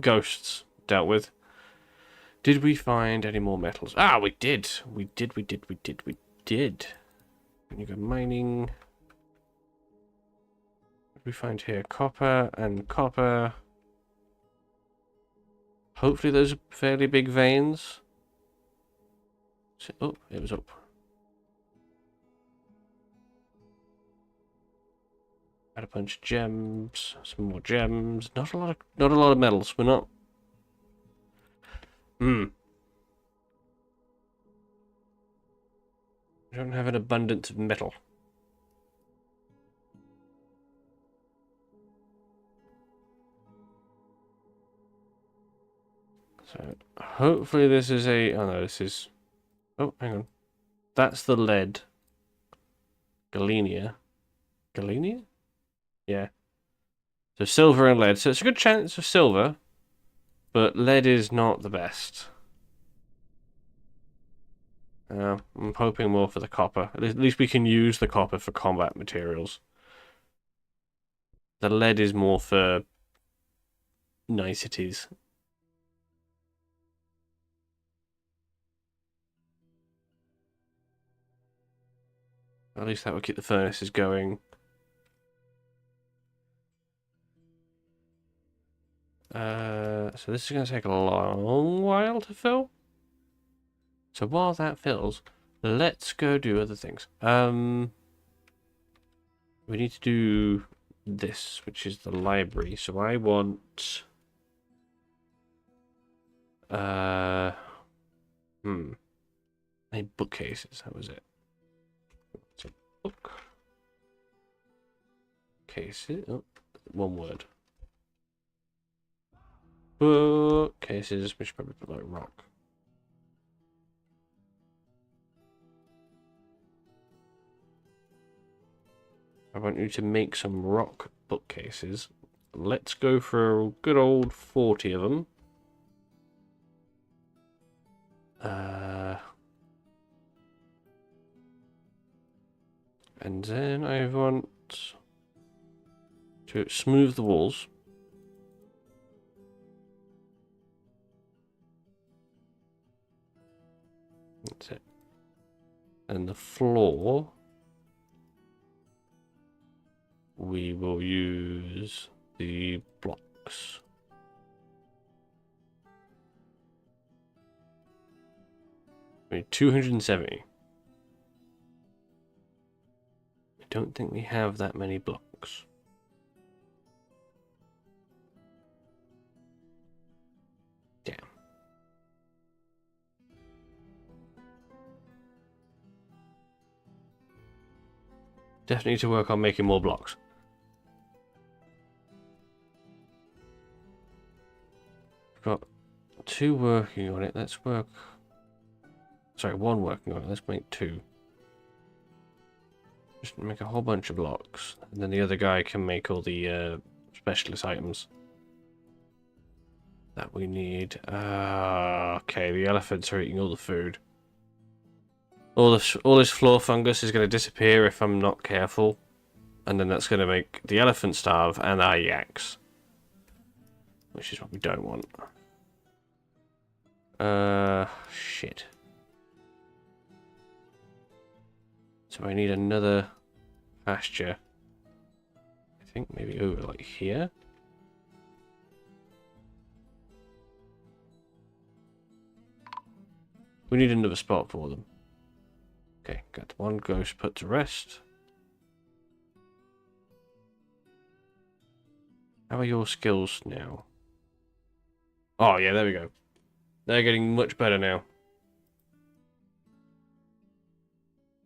ghosts dealt with. Did we find any more metals? Ah, we did. We did. When you go mining. we find here? Copper and copper. Hopefully those are fairly big veins. Oh, it was up. Add a bunch of gems, some more gems. Not a lot of metals. We're not. We don't have an abundance of metal. So hopefully this is a. Oh no, this is. Oh, hang on. That's the lead. Galenia. Galenia? Yeah. So silver and lead. So it's a good chance of silver, but lead is not the best. I'm hoping more for the copper. At least we can use the copper for combat materials. The lead is more for niceties. At least that will keep the furnaces going. So this is going to take a long while to fill. So while that fills, let's go do other things. We need to do this, which is the library. So I want... Any bookcases, that was it. So book. Cases, oh, one word. Bookcases, we should probably put like rock. I want you to make some rock bookcases. Let's go for a good old 40 of them. And then I want to smooth the walls. That's it. And the floor, we will use the blocks. I mean, 270. I don't think we have that many blocks. Damn. Definitely need to work on making more blocks. We've got 2 working on it. Let's work... Sorry, 1 working on it. Let's make 2. Just make a whole bunch of blocks. And then the other guy can make all the specialist items that we need. Okay, the elephants are eating all the food. All this floor fungus is going to disappear if I'm not careful. And then that's going to make the elephant starve and our yaks. Which is what we don't want. Shit. So I need another pasture. I think maybe over like here. We need another spot for them. Okay, got one ghost put to rest. How are your skills now? Oh yeah, there we go. They're getting much better now.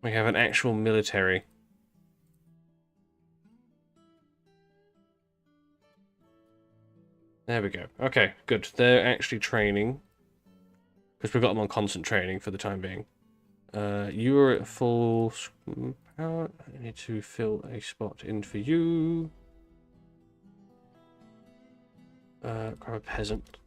We have an actual military. There we go. Okay, good. They're actually training. Because we've got them on constant training for the time being. You are at full power. I need to fill a spot in for you. Grab a peasant.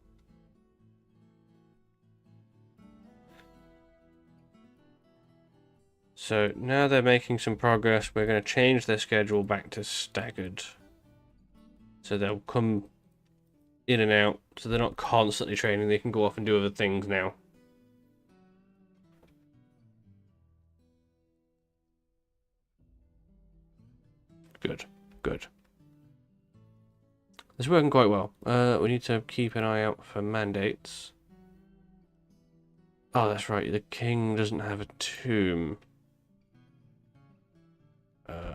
So now they're making some progress. We're going to change their schedule back to staggered. So they'll come in and out. So they're not constantly training. They can go off and do other things now. Good, good. It's working quite well. We need to keep an eye out for mandates. Oh, that's right. The king doesn't have a tomb.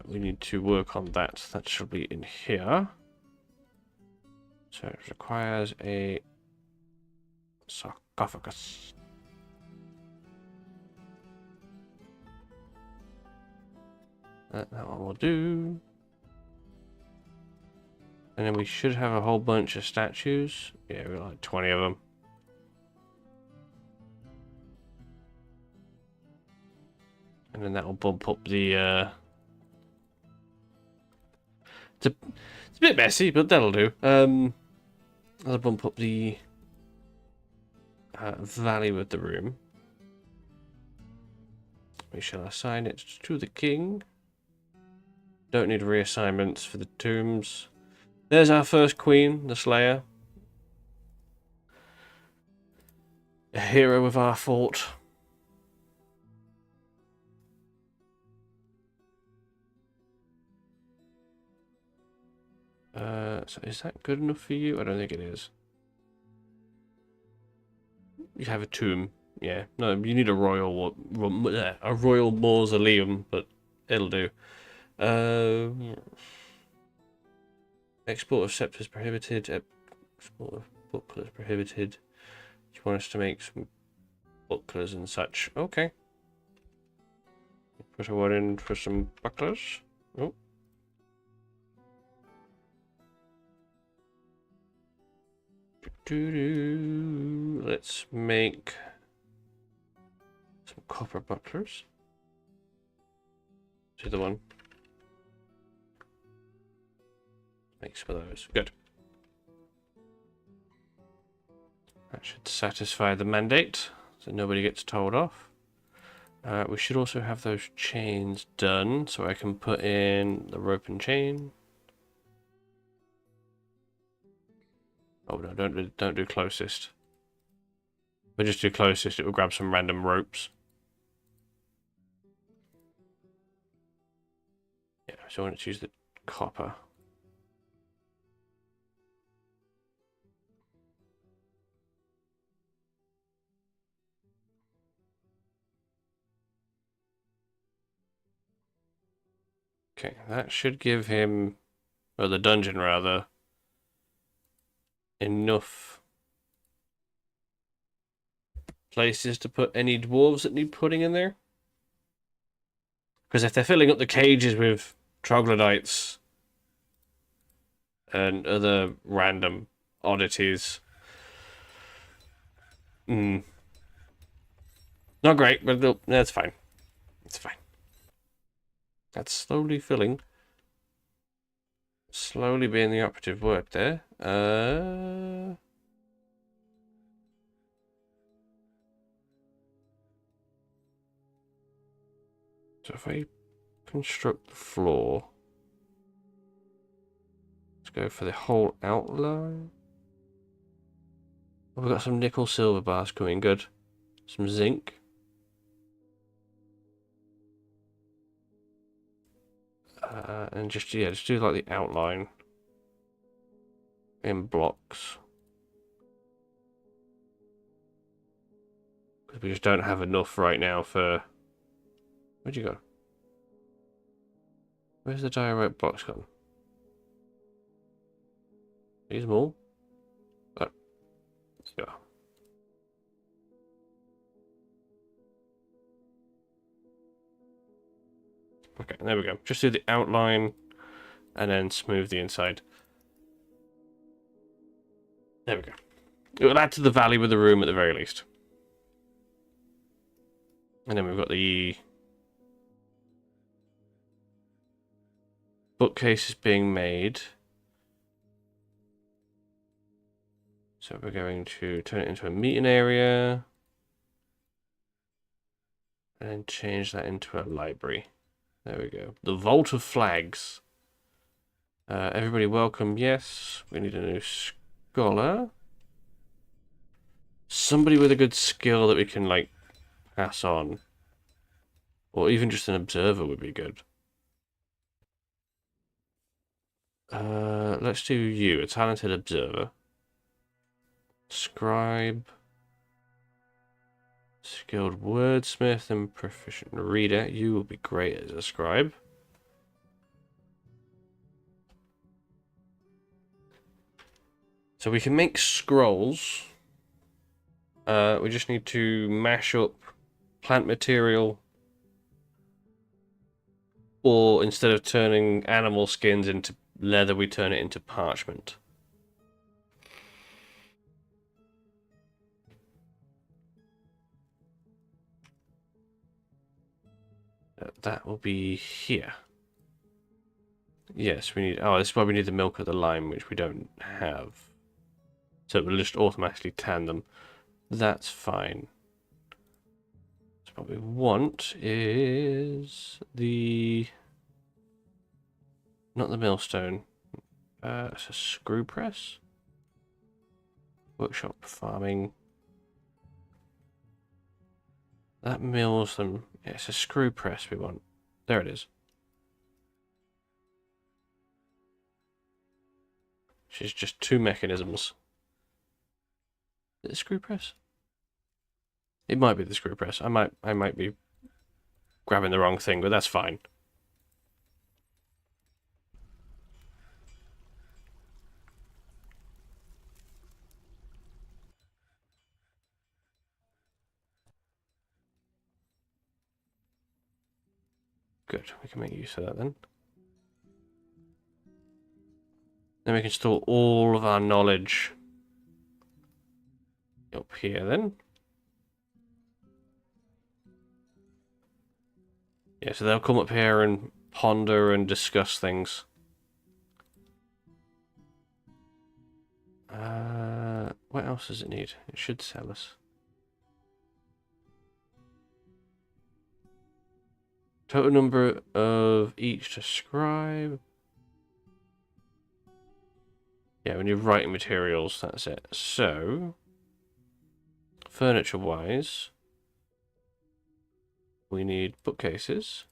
We need to work on that. That should be in here. So it requires a sarcophagus. That one will do. And then we should have a whole bunch of statues. Yeah, we've got like 20 of them. And then that will bump up the... It's a bit messy, but that'll do. I'll bump up the value of the room. We shall assign it to the king. Don't need reassignments for the tombs. There's our first queen, the Slayer. A hero of our fort. So is that good enough for you? I don't think it is. You have a tomb. Yeah. No, you need a royal mausoleum, but it'll do. Export of scepters prohibited. Export of bucklers prohibited. You want us to make some bucklers and such. Okay. Put a word in for some bucklers. Oh. Let's make some copper bucklers. See the one. Make some of those. Good. That should satisfy the mandate, so nobody gets told off. We should also have those chains done, so I can put in the rope and chain. Oh no, don't do closest. If I just do closest, it will grab some random ropes. Yeah, so I want to choose the copper. Okay, that should give him, or the dungeon rather, enough places to put any dwarves that need putting in there. Because if they're filling up the cages with troglodytes and other random oddities, not great, but that's fine. It's fine. That's slowly filling. Slowly being the operative word there. So if I construct the floor, let's go for the whole outline. Oh, we've got some nickel silver bars coming, good. Some zinc. And just do like the outline in blocks. Because we just don't have enough right now for... Where'd you go? Where's the diorite blocks gone? These them all? Oh. Yeah. Okay, there we go. Just do the outline and then smooth the inside. There we go. It will add to the value of the room at the very least. And then we've got the bookcases being made. So we're going to turn it into a meeting area. And change that into a library. There we go. The Vault of Flags. Everybody welcome, yes. We need a new scholar. Somebody with a good skill that we can, like, pass on. Or even just an observer would be good. Let's do you, a talented observer. Scribe. Skilled wordsmith and proficient reader. You will be great as a scribe. So we can make scrolls. We just need to mash up plant material. Or instead of turning animal skins into leather, we turn it into parchment. That will be here. Yes, we need... Oh, this is why we need the milk of the lime, which we don't have. So it will just automatically tan them. That's fine. So what we want is the... Not the millstone. It's a screw press. Workshop farming. That mills them. Yeah, it's a screw press we want. There it is. Which is just two mechanisms. Is it a screw press? It might be the screw press. I might be grabbing the wrong thing, but that's fine. Good, we can make use of that then. Then we can store all of our knowledge up here then. Yeah, so they'll come up here and ponder and discuss things. What else does it need? It should sell us. Total number of each to scribe. Yeah, we need writing materials, that's it. So, furniture-wise, we need bookcases.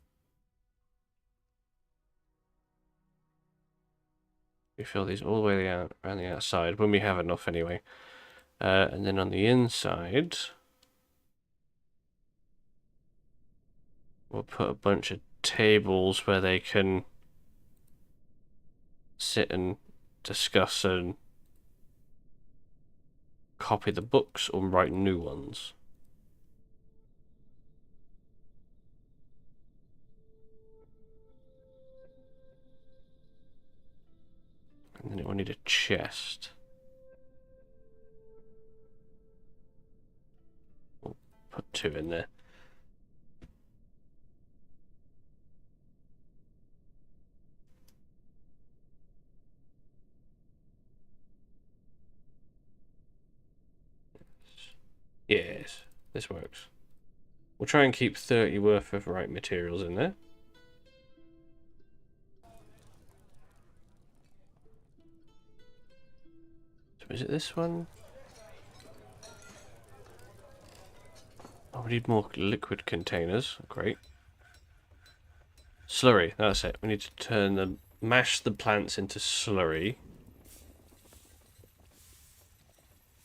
We fill these all the way out around the outside, when we have enough anyway. And then on the inside, we'll put a bunch of tables where they can sit and discuss and copy the books or write new ones. And then it will need a chest. We'll put 2 in there. Yes, this works. We'll try and keep 30 worth of right materials in there. So is it this one? Oh, we need more liquid containers. Great. Slurry, that's it. We need to mash the plants into slurry.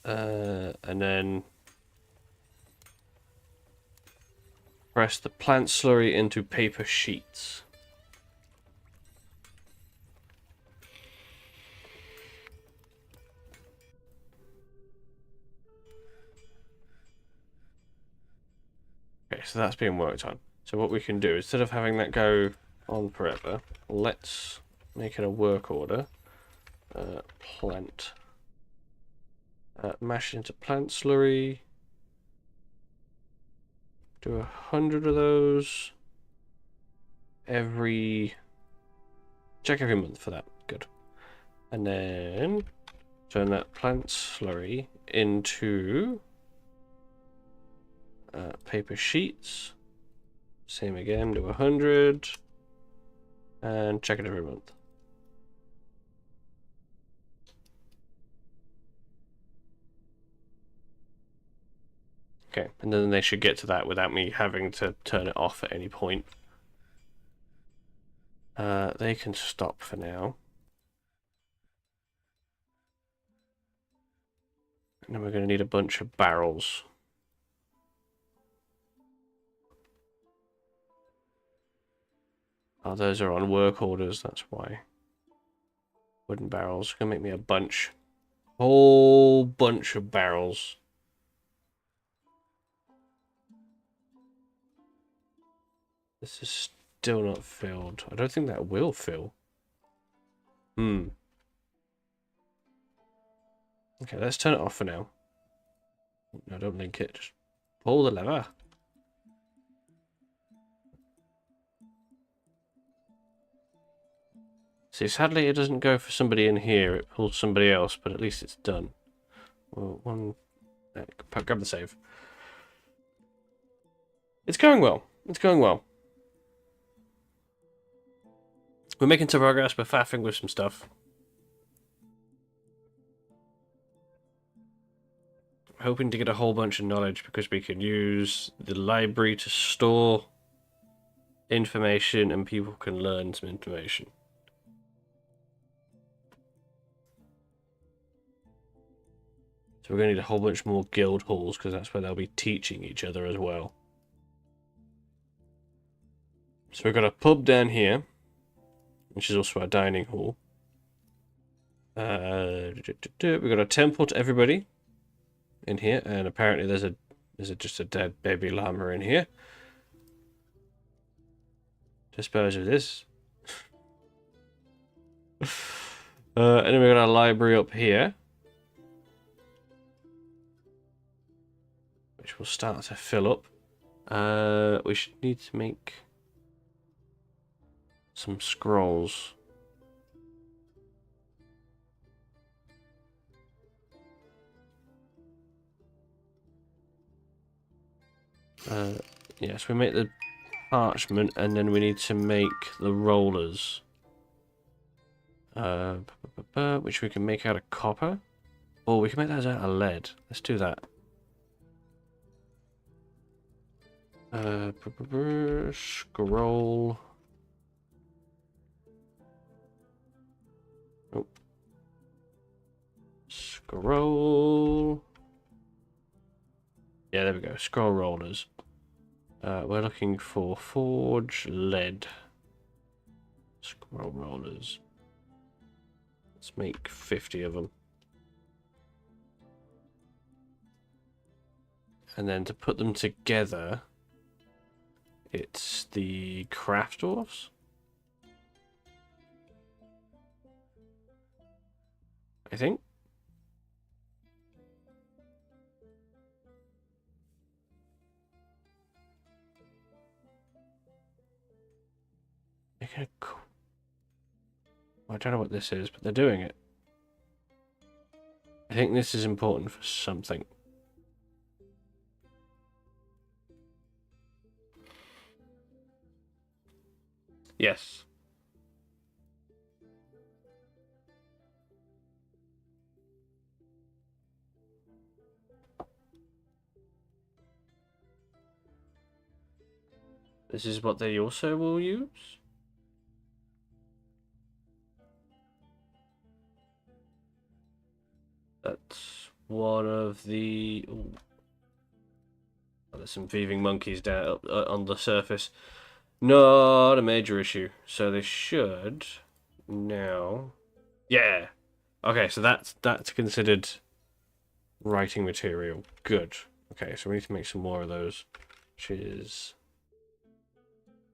And then press the plant slurry into paper sheets. Okay, so that's being worked on. So what we can do, instead of having that go on forever, let's make it a work order. Plant. Mash into plant slurry. Do 100 of those check every month for that. Good. And then turn that plant slurry into paper sheets. Same again, do 100 and check it every month. Okay, and then they should get to that without me having to turn it off at any point. They can stop for now. And then we're going to need a bunch of barrels. Oh, those are on work orders, that's why. Wooden barrels. Gonna make me a bunch. Whole bunch of barrels. This is still not filled. I don't think that will fill. Okay, let's turn it off for now. No, don't link it. Just pull the lever. See, sadly it doesn't go for somebody in here. It pulls somebody else, but at least it's done. Well, grab the save. It's going well. It's going well. We're making some progress. We're faffing with some stuff. Hoping to get a whole bunch of knowledge because we can use the library to store information and people can learn some information. So we're going to need a whole bunch more guild halls because that's where they'll be teaching each other as well. So we've got a pub down here, which is also our dining hall. We've got a temple to everybody in here, and apparently there's just a dead baby llama in here. Dispose of this. And then we've got a library up here, which will start to fill up. We should need to make some scrolls. Yes, we make the parchment, and then we need to make the rollers. Which we can make out of copper. Or we can make those out of lead. Let's do that. Scroll. Oh. Scroll. Yeah, there we go. Scroll rollers. We're looking for forge lead. Scroll rollers. Let's make 50 of them. And then to put them together, it's the craft dwarfs. I think. I don't know what this is, but they're doing it. I think this is important for something. Yes. This is what they also will use? That's one of the... Ooh. Oh, there's some thieving monkeys down up on the surface. Not a major issue. So they should now... Yeah! Okay, so that's considered writing material. Good. Okay, so we need to make some more of those. Which is...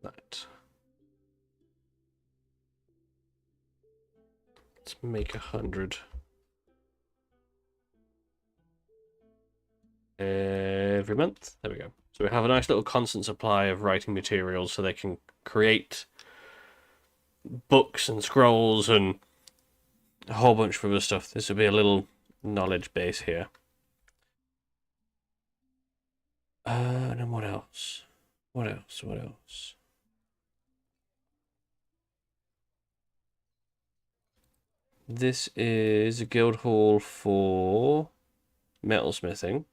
that. Let's make 100. Every month. There we go. So we have a nice little constant supply of writing materials so they can create books and scrolls and a whole bunch of other stuff. This will be a little knowledge base here. And then what else? What else? What else? This is a guild hall for metalsmithing.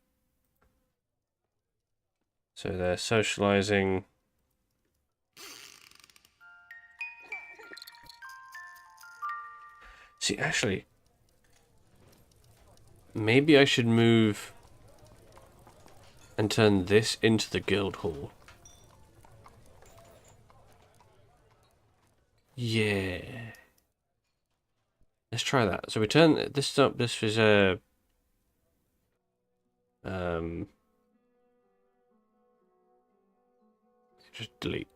So they're socializing. See, actually, Maybe I should move and turn this into the guild hall. Yeah. Let's try that. So we turn this up. This was a just delete.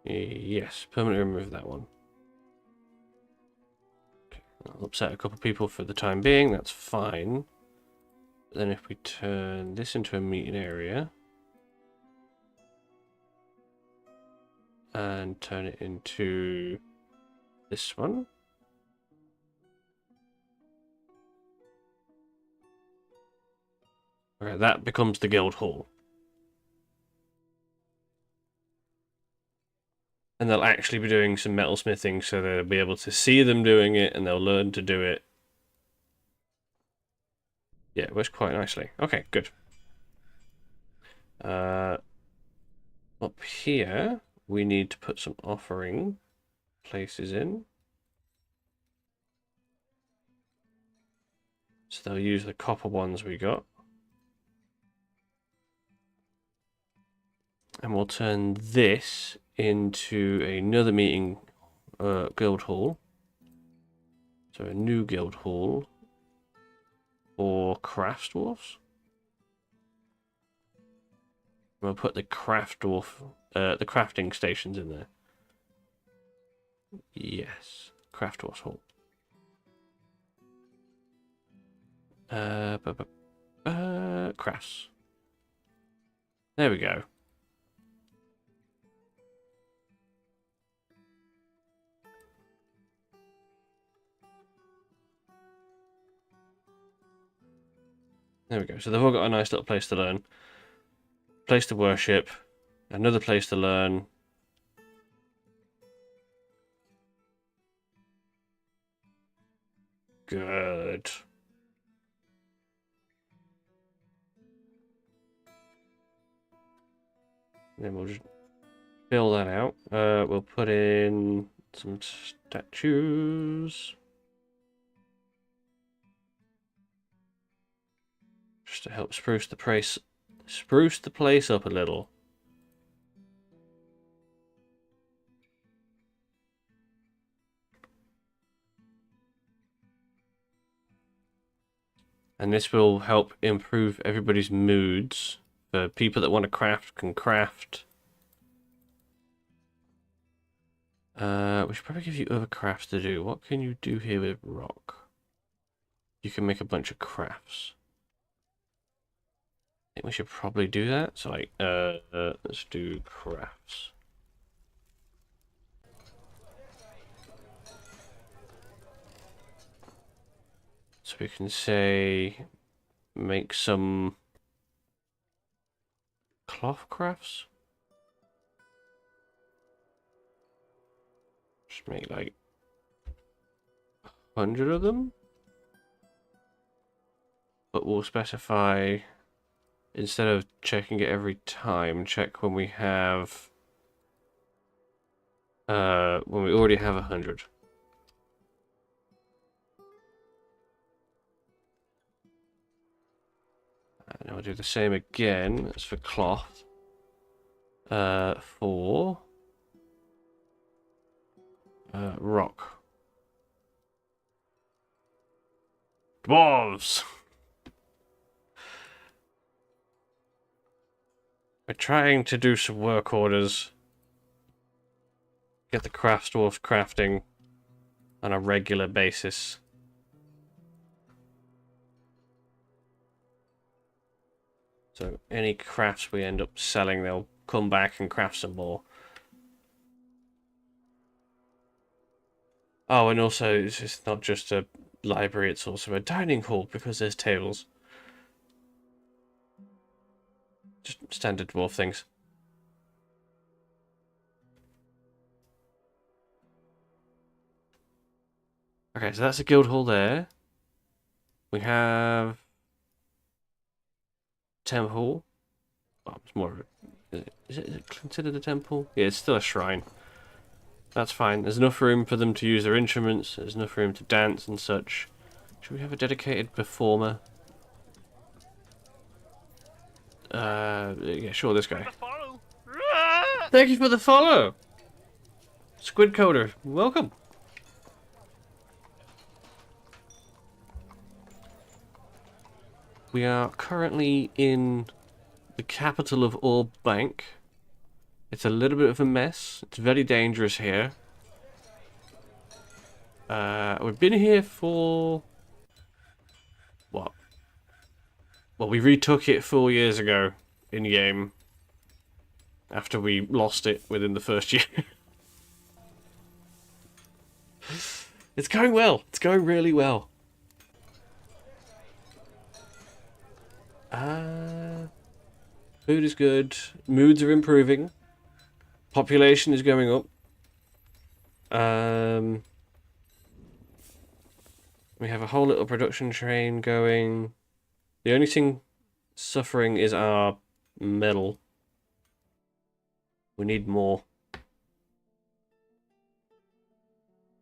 Yes, permanently remove that one. Okay. I'll upset a couple of people for the time being. That's fine. But then if we turn this into a meeting area and turn it into this one. Okay, that becomes the guild hall. And they'll actually be doing some metalsmithing, so they'll be able to see them doing it and they'll learn to do it. Yeah, it works quite nicely. Okay, good. Up here, we need to put some offering places in. So they'll use the copper ones we got. And we'll turn this into another meeting guild hall. So a new guild hall for craft dwarfs. We'll put the the crafting stations in there. Yes, craft dwarfs hall. Crafts. There we go. There we go. So they've all got a nice little place to learn. Place to worship. Another place to learn. Good. Then we'll just fill that out. We'll put in some statues. Just to help spruce the place up a little. And this will help improve everybody's moods. For people that want to craft can craft. We should probably give you other crafts to do. What can you do here with rock? You can make a bunch of crafts. I think we should probably do that. So like, let's do crafts. So we can say, make some cloth crafts. Just make like 100 of them. But we'll specify, instead of checking it every time, check when we have, when we already have 100. And I'll do the same again as for cloth. For rock. Dwarves! We're trying to do some work orders. Get the craft dwarves crafting on a regular basis. So any crafts we end up selling, they'll come back and craft some more. Oh, and also it's not just a library, it's also a dining hall because there's tables. Just standard dwarf things. Okay, so that's a guild hall there. We have temple. Oh, it's more of a, is it considered a temple? Yeah, it's still a shrine. That's fine. There's enough room for them to use their instruments. There's enough room to dance and such. Should we have a dedicated performer? Yeah, sure, this guy. Thank you for the follow! Squid Coder, welcome! We are currently in the capital of Orb Bank. It's a little bit of a mess. It's very dangerous here. We've been here for... what? Well, we retook it 4 years ago in-game. After we lost it within the first year. It's going well. It's going really well. Food is good. Moods are improving. Population is going up. We have a whole little production train going. The only thing suffering is our metal. We need more.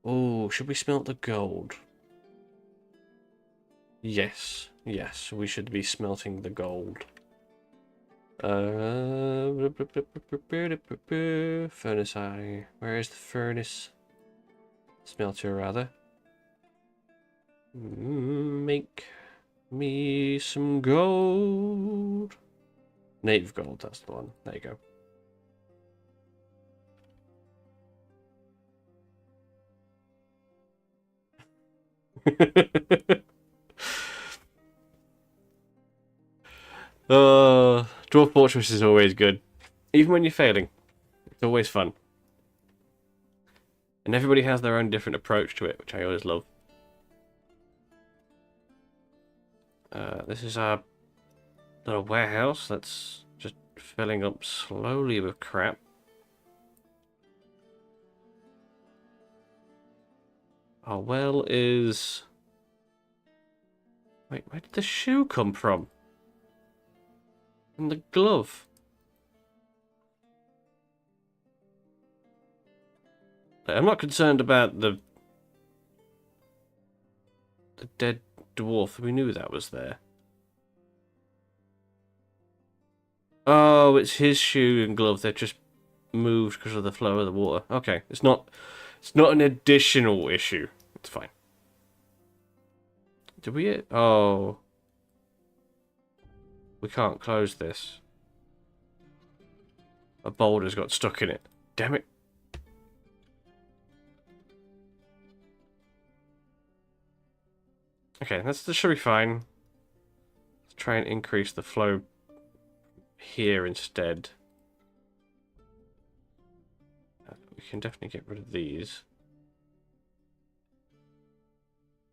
Oh, should we smelt the gold? Yes, yes, we should be smelting the gold. Furnace eye. Where is the furnace? Smelter, rather. Make me some gold. Native gold, that's the one. There you go. Dwarf Fortress is always good. Even when you're failing. It's always fun. And everybody has their own different approach to it, which I always love. This is our little warehouse that's just filling up slowly with crap. Our well is... wait, where did the shoe come from? And the glove. I'm not concerned about the dead dwarf. We knew that was there. Oh, it's his shoe and glove. They're just moved because of the flow of the water. Okay, it's not an additional issue. It's fine. Did we... oh. We can't close this. A boulder's got stuck in it. Damn it. Okay, that should be fine. Let's try and increase the flow here instead. We can definitely get rid of these.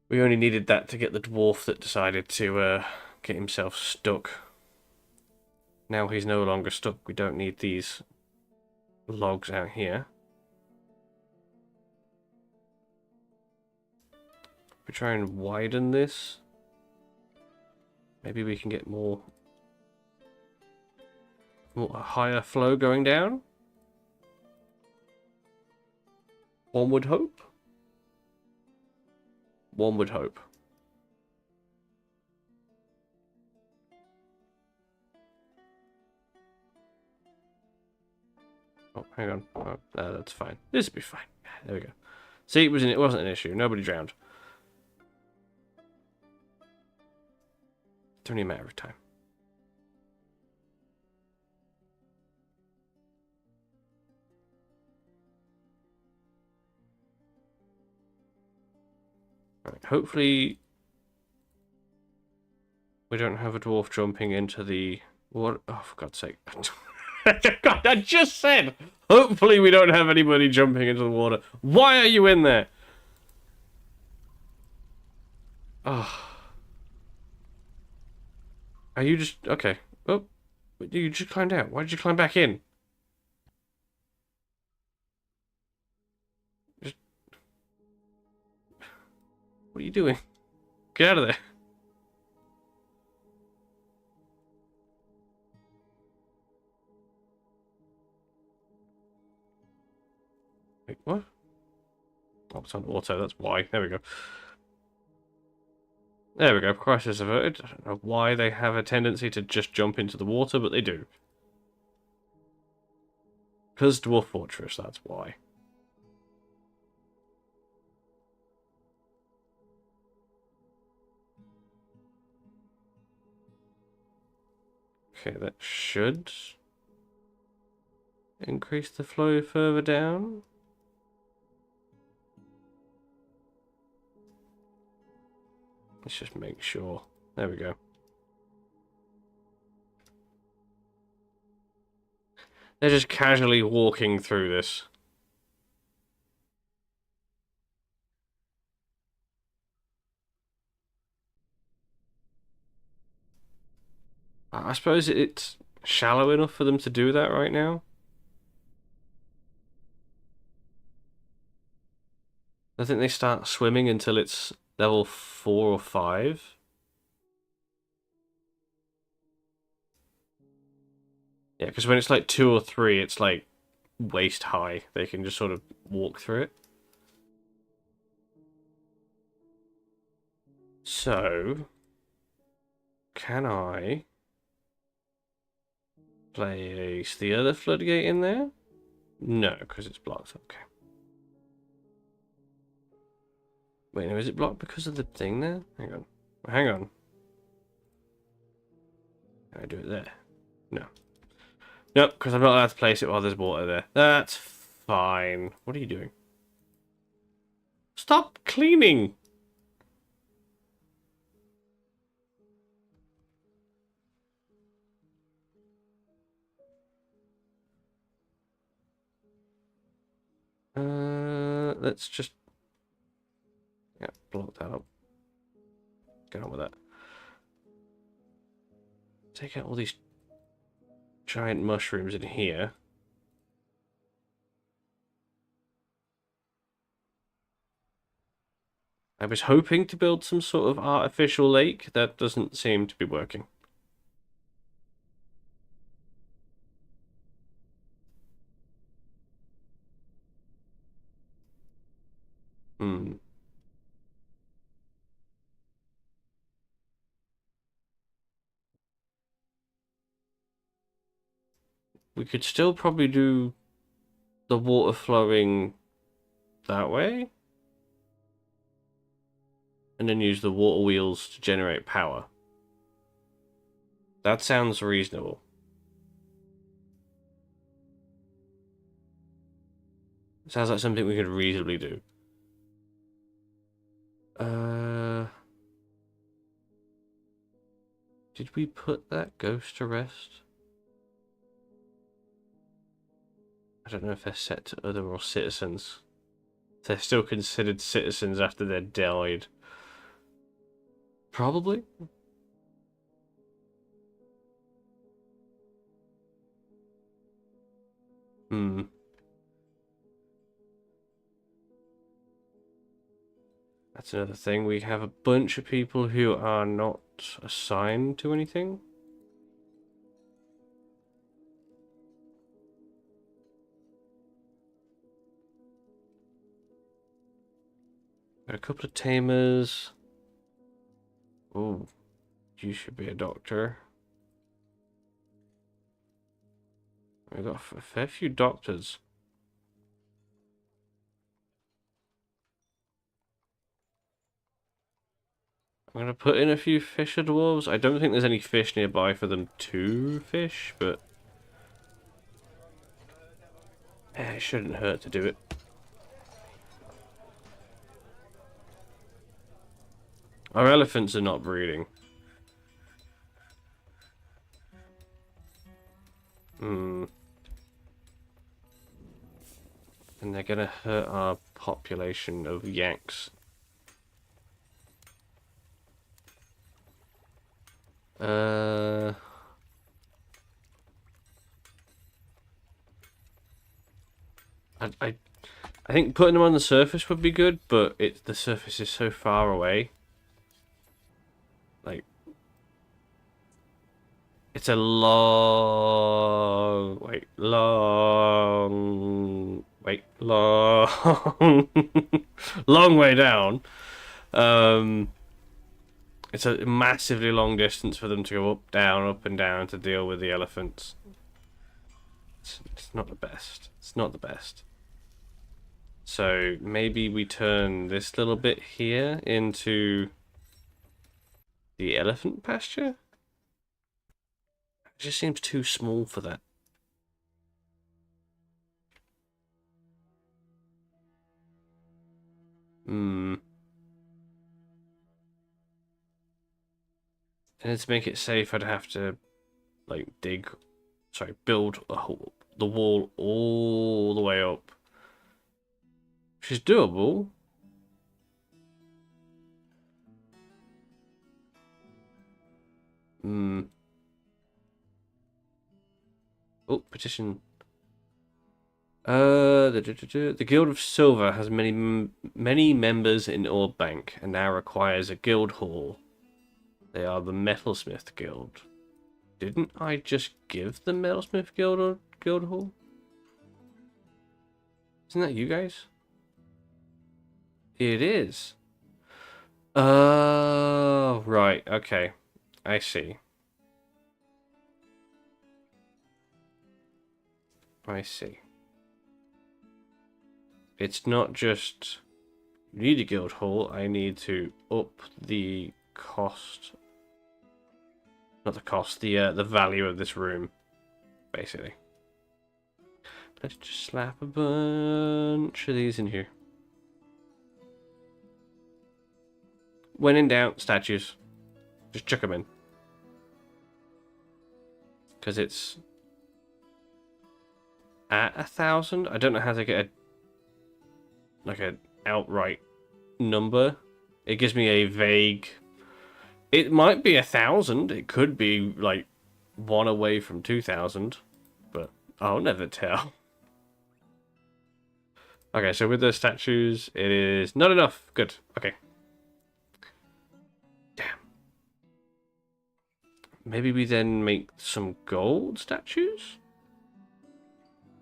We only needed that to get the dwarf that decided to get himself stuck. Now he's no longer stuck. We don't need these logs out here. We try and widen this. Maybe we can get more higher flow going down. One would hope. One would hope. Oh, hang on. Oh, no, that's fine. This will be fine. There we go. See, it wasn't an issue. Nobody drowned. It's only a matter of time. Right, hopefully we don't have a dwarf jumping into the water. Oh, for God's sake. God, I just said, hopefully we don't have anybody jumping into the water. Why are you in there? Oh. Are you just... okay. Oh, you just climbed out. Why did you climb back in? Just... what are you doing? Get out of there. What? Oh, it's on auto, that's why. There we go. There we go, crisis averted. I don't know why they have a tendency to just jump into the water, but they do. Because Dwarf Fortress, that's why. Okay, that should increase the flow further down. Let's just make sure. There we go. They're just casually walking through this. I suppose it's shallow enough for them to do that right now. I think they start swimming until it's level 4 or 5. Yeah, because when it's like 2 or 3, it's like waist high. They can just sort of walk through it. So, can I place the other floodgate in there? No, because it's blocked. Okay. Wait, no, is it blocked because of the thing there? Hang on. Hang on. Can I do it there? No. Nope, because I'm not allowed to place it while there's water there. That's fine. What are you doing? Stop cleaning! Let's just... Yeah, block that up. Get on with that. Take out all these giant mushrooms in here. I was hoping to build some sort of artificial lake. That doesn't seem to be working. Hmm. We could still probably do the water flowing that way. And then use the water wheels to generate power. That sounds reasonable. Sounds like something we could reasonably do. Did we put that ghost to rest? I don't know if they're set to other or citizens. They're still considered citizens after they're died. Probably. Hmm. That's another thing. We have a bunch of people who are not assigned to anything. Got a couple of tamers. Oh, you should be a doctor. We've got a fair few doctors. I'm going to put in a few fisher dwarves. I don't think there's any fish nearby for them to fish, but it shouldn't hurt to do it. Our elephants are not breeding. Hmm. And they're going to hurt our population of Yanks. I think putting them on the surface would be good, but the surface is so far away. Like, it's a long wait. long, long way down. It's a massively long distance for them to go up and down to deal with the elephants. It's not the best. It's not the best. So maybe we turn this little bit here into the elephant pasture? It just seems too small for that. And to make it safe, I'd have to like build the wall all the way up, which is doable. Oh, petition. The Guild of Silver has many members in Orbbank and now requires a guild hall. They are the Metalsmith Guild. Didn't I just give the Metalsmith Guild a guild hall? Isn't that you guys? It is. Oh, right. Okay. I see. I see. It's not just you need a guild hall. I need to up the cost. Not the cost, the value of this room, basically. Let's just slap a bunch of these in here. When in doubt, statues. Just chuck them in. Because it's at 1,000. I don't know how to get an outright number. It gives me a vague. It might be 1,000. It could be like one away from 2,000, but I'll never tell. Okay, so with the statues, it is not enough. Good. Okay. Damn. Maybe we then make some gold statues?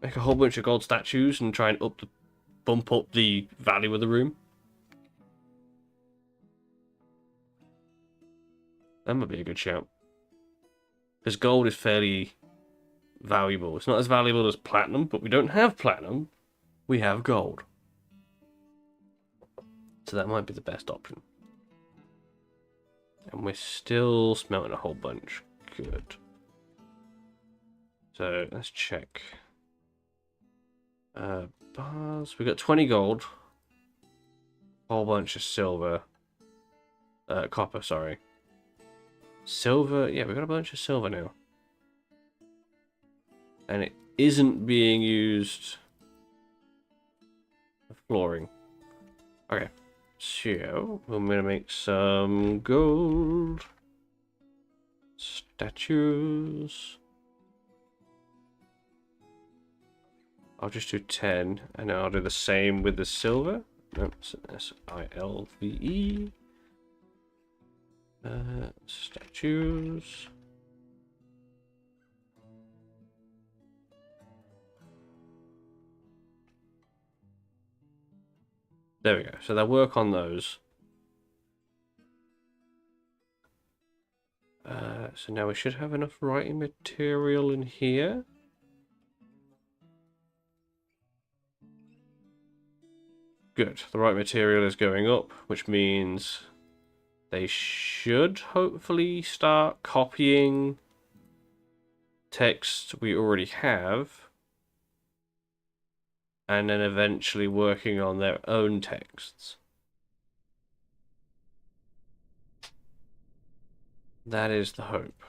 Make a whole bunch of gold statues and try and bump up the value of the room. That might be a good shout. Because gold is fairly valuable. It's not as valuable as platinum, but we don't have platinum. We have gold. So that might be the best option. And we're still smelting a whole bunch. Good. So let's check. Bars. We got 20 gold. Whole bunch of silver. Copper, sorry. Silver, yeah, we got a bunch of silver now. And it isn't being used for flooring. Okay, so I'm gonna make some gold statues. I'll just do 10, and then I'll do the same with the silver. Nope, SILVE. Statues. There we go. So they'll work on those. So now we should have enough writing material in here. Good. The writing material is going up, which means they should hopefully start copying text we already have and then eventually working on their own texts. That is the hope.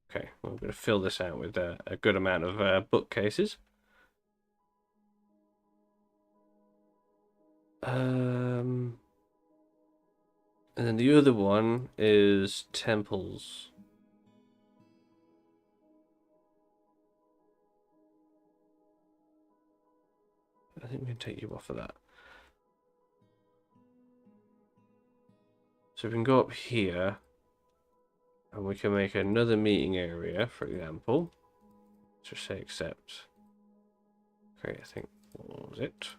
Okay, well, I'm going to fill this out with a good amount of bookcases. And then the other one is temples. I think we can take you off of that. So we can go up here And we can make another meeting area, for example. Let's just say accept. Okay, I think, what was it?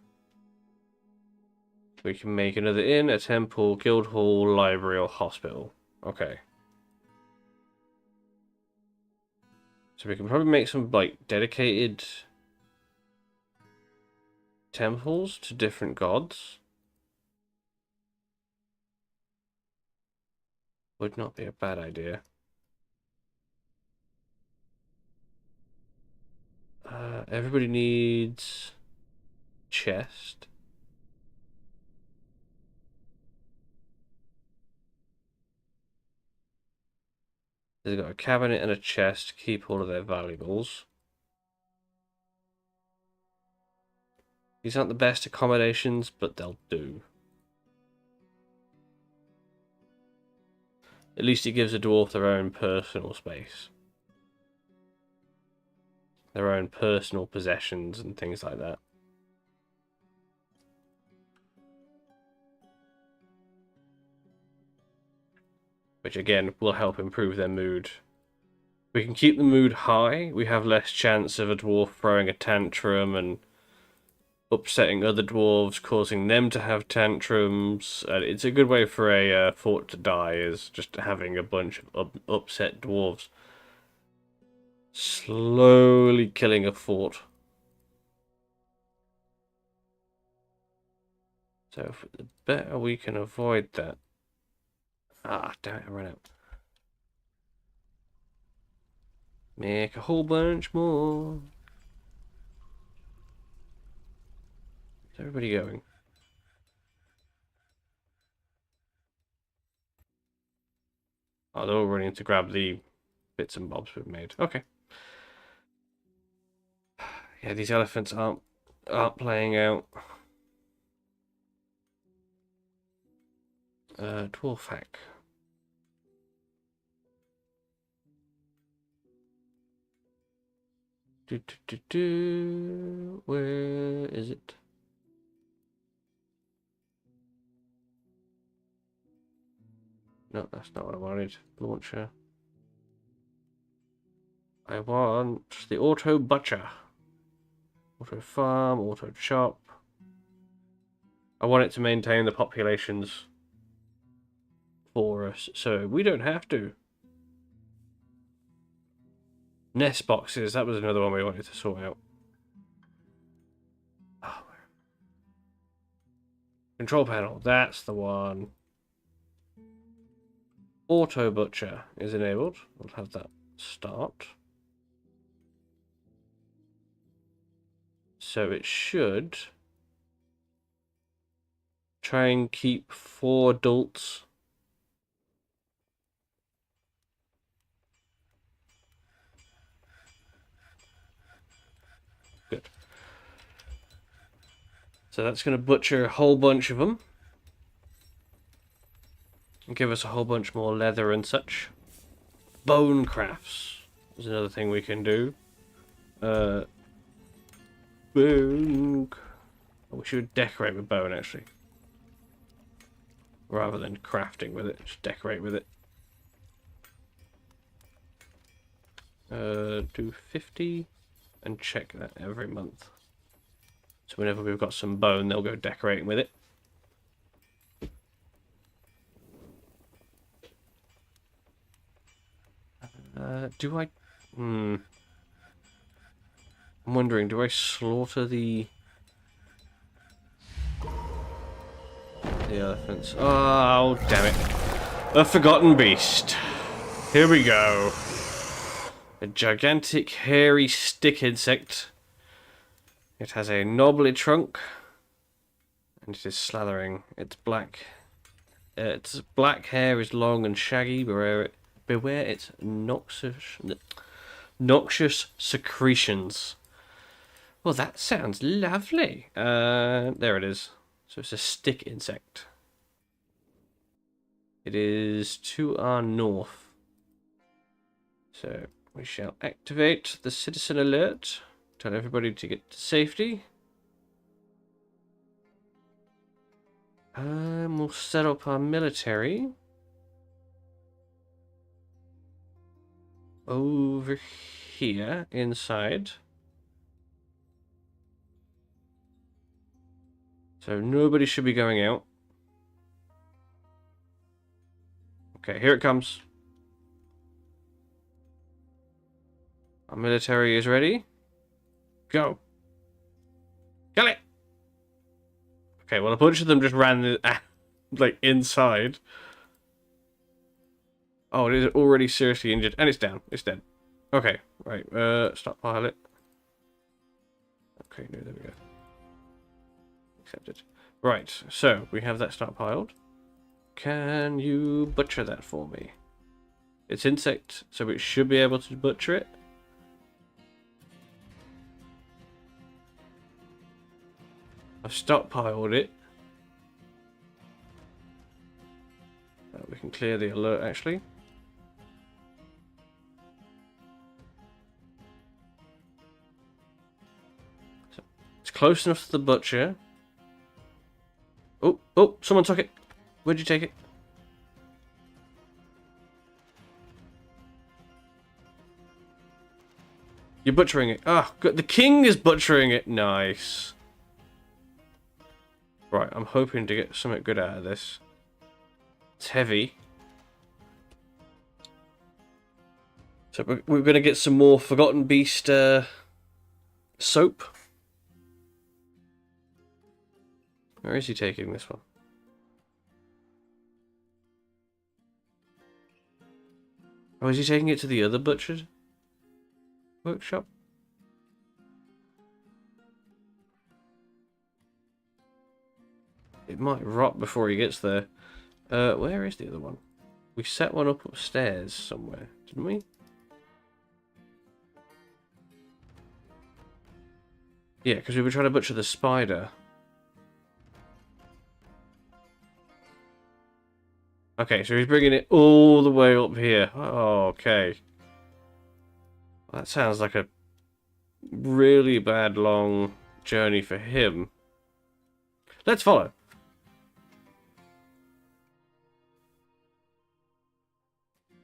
We can make another inn, a temple, guild hall, library, or hospital. Okay. So we can probably make some, like, dedicated temples to different gods. Would not be a bad idea. Everybody needs chest. They've got a cabinet and a chest to keep all of their valuables. These aren't the best accommodations, but they'll do. At least it gives a dwarf their own personal space. Their own personal possessions and things like that. Which again will help improve their mood. We can keep the mood high, we have less chance of a dwarf throwing a tantrum and upsetting other dwarves, causing them to have tantrums. It's a good way for a fort to die, is just having a bunch of upset dwarves slowly killing a fort. So the better we can avoid that. Ah, damn it, I ran out. Make a whole bunch more. Where's everybody going? Oh, they're all running to grab the bits and bobs we've made. Okay. Yeah, these elephants aren't playing out. Dwarf hack. Where is it? No, that's not what I wanted. Launcher. I want the auto butcher. Auto farm, auto chop. I want it to maintain the populations for us, so we don't have to. Nest boxes, that was another one we wanted to sort out. Oh, control panel, that's the one. Auto butcher is enabled. We'll have that start. So it should try and keep 4 adults. Good. So that's going to butcher a whole bunch of them. And give us a whole bunch more leather and such. Bone crafts is another thing we can do. Bone. We should decorate with bone actually. Rather than crafting with it, just decorate with it. Do 50 and check that every month. So whenever we've got some bone, they'll go decorating with it. Do I... I'm wondering, do I slaughter the elephants? Oh, damn it. A forgotten beast. Here we go. A gigantic, hairy stick insect. It has a knobbly trunk. And it is slathering. Its black hair is long and shaggy. Beware its noxious secretions. Well, that sounds lovely. There it is. So it's a stick insect. It is to our north. So we shall activate the citizen alert. Tell everybody to get to safety. We'll set up our military. over here inside. So nobody should be going out. Okay, here it comes. Our military is ready. Go. Kill it! Okay, well a bunch of them just ran like inside. Oh, it is already seriously injured. And it's down. It's dead. Okay, right. Stockpile it. Okay, no, there we go. Accepted. Right, so we have that stockpiled. Can you butcher that for me? It's insect, so it should be able to butcher it. I've stockpiled it. We can clear the alert, actually. So, it's close enough to the butcher. Oh, oh, someone took it. Where'd you take it? You're butchering it. Ah, oh, the king is butchering it. Nice. Right, I'm hoping to get something good out of this. It's heavy. So we're going to get some more Forgotten Beast soap. Where is he taking this one? Oh, is he taking it to the other butchered workshop? It might rot before he gets there. Where is the other one? We set one up upstairs somewhere, didn't we? Yeah, because we were trying to butcher the spider. Okay, so he's bringing it all the way up here. Oh, okay. That sounds like a really bad long journey for him. Let's follow.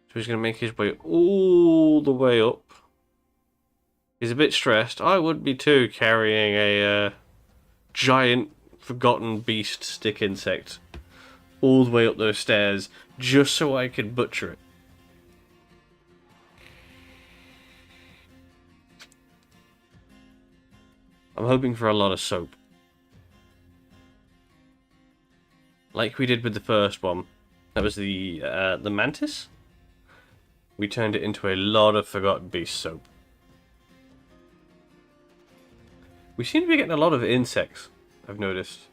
So he's going to make his way all the way up. He's a bit stressed. I would be too, carrying a giant Forgotten Beast stick insect all the way up those stairs just so I could butcher it. I'm hoping for a lot of soap. Like we did with the first one. That was the mantis. We turned it into a lot of Forgotten Beast soap. We seem to be getting a lot of insects, I've noticed.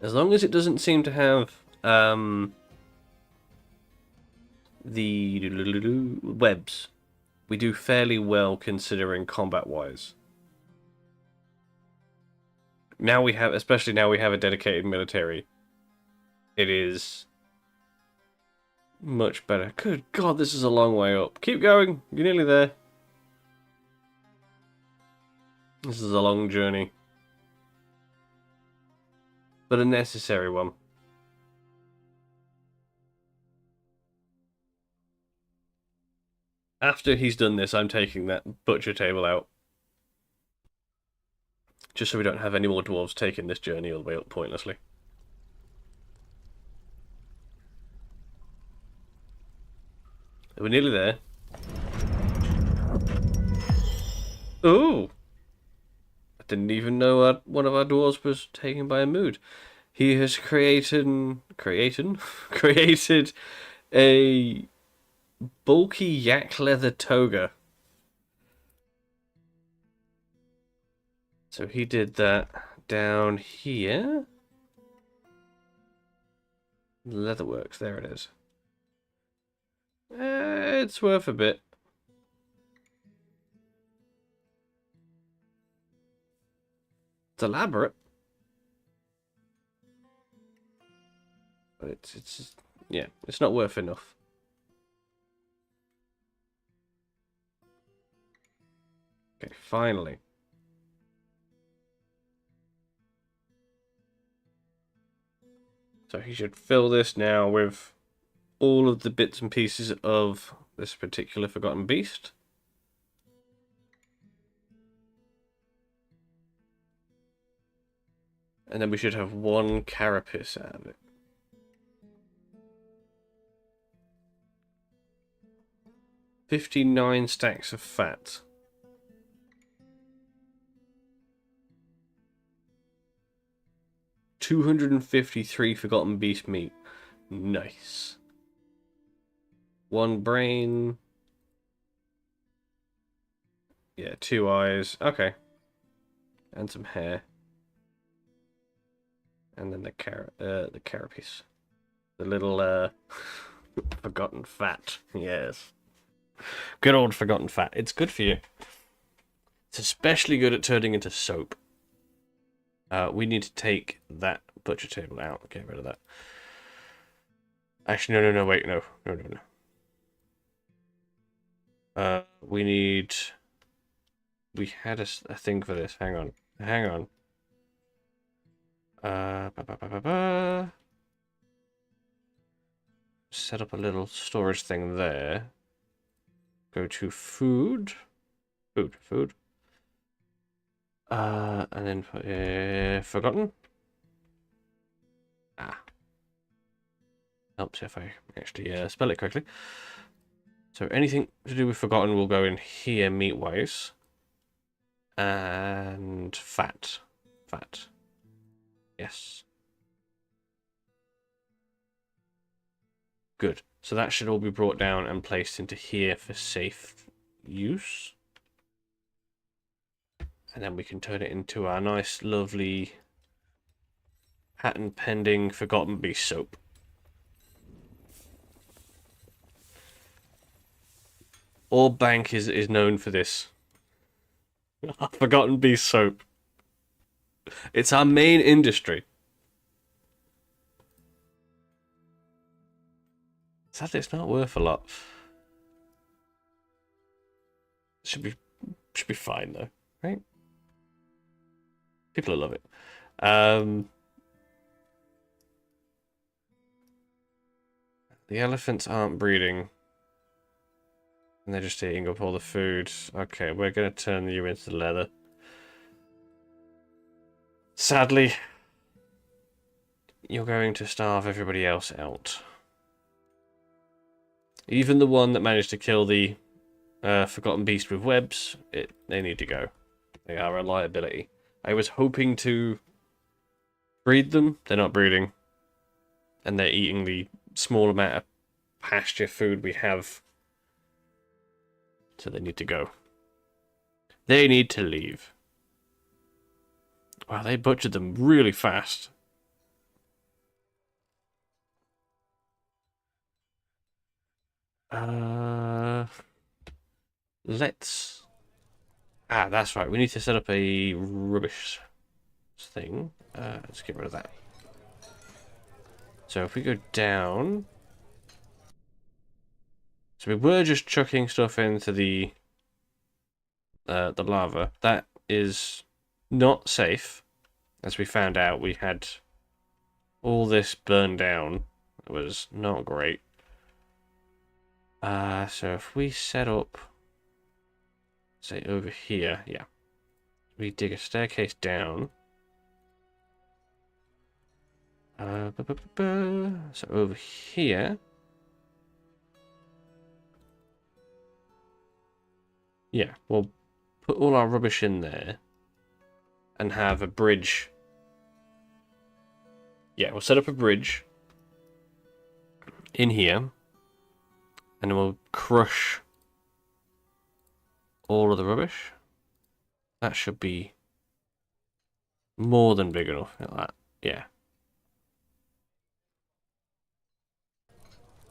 As long as it doesn't seem to have the webs, we do fairly well considering combat-wise. Now we have, especially now we have a dedicated military, it is much better. Good God, this is a long way up. Keep going, you're nearly there. This is a long journey. But a necessary one. After he's done this, I'm taking that butcher table out. Just so we don't have any more dwarves taking this journey all the way up pointlessly. We're nearly there. Ooh! I didn't even know one of our dwarves was taken by a mood. He has created a bulky yak leather toga. So he did that down here. Leatherworks, there it is. It's worth a bit. It's elaborate. But it's just, yeah, it's not worth enough. Okay, finally. So he should fill this now with all of the bits and pieces of this particular Forgotten Beast. And then we should have one carapace out of it. $59 stacks of fat. $253 Forgotten Beast meat. Nice. One brain. Yeah, 2 eyes. Okay. And some hair. And then the carapace. The little forgotten fat. Yes. Good old forgotten fat. It's good for you. It's especially good at turning into soap. We need to take that butcher table out. Get rid of that. Actually, no, wait, no. We had a thing for this. Hang on. Set up a little storage thing there. Go to food. Food. And then forgotten. Helps if I actually spell it correctly. So anything to do with forgotten will go in here meat-wise. And fat. Yes. Good. So that should all be brought down and placed into here for safe use. And then we can turn it into our nice, lovely, patent-pending Forgotten Beast soap. Orb Bank is known for this. Forgotten Beast soap. It's our main industry. Sadly, it's not worth a lot. Should be fine though, right? People will love it. The elephants aren't breeding. And they're just eating up all the food. Okay, we're going to turn you into leather. Sadly, you're going to starve everybody else out. Even the one that managed to kill the Forgotten Beast with webs, they need to go. They are a liability. I was hoping to breed them. They're not breeding. And they're eating the small amount of pasture food we have. So they need to go. They need to leave. Wow, they butchered them really fast. Let's... that's right. We need to set up a rubbish thing. Let's get rid of that. So if we go down... So we were just chucking stuff into the lava. That is not safe. As we found out, we had all this burned down. It was not great. So if we set up, say over here, yeah. We dig a staircase down. So over here. Yeah, we'll put all our rubbish in there and have a bridge. Yeah, we'll set up a bridge in here and then we'll crush all of the rubbish. That should be more than big enough like that. Yeah.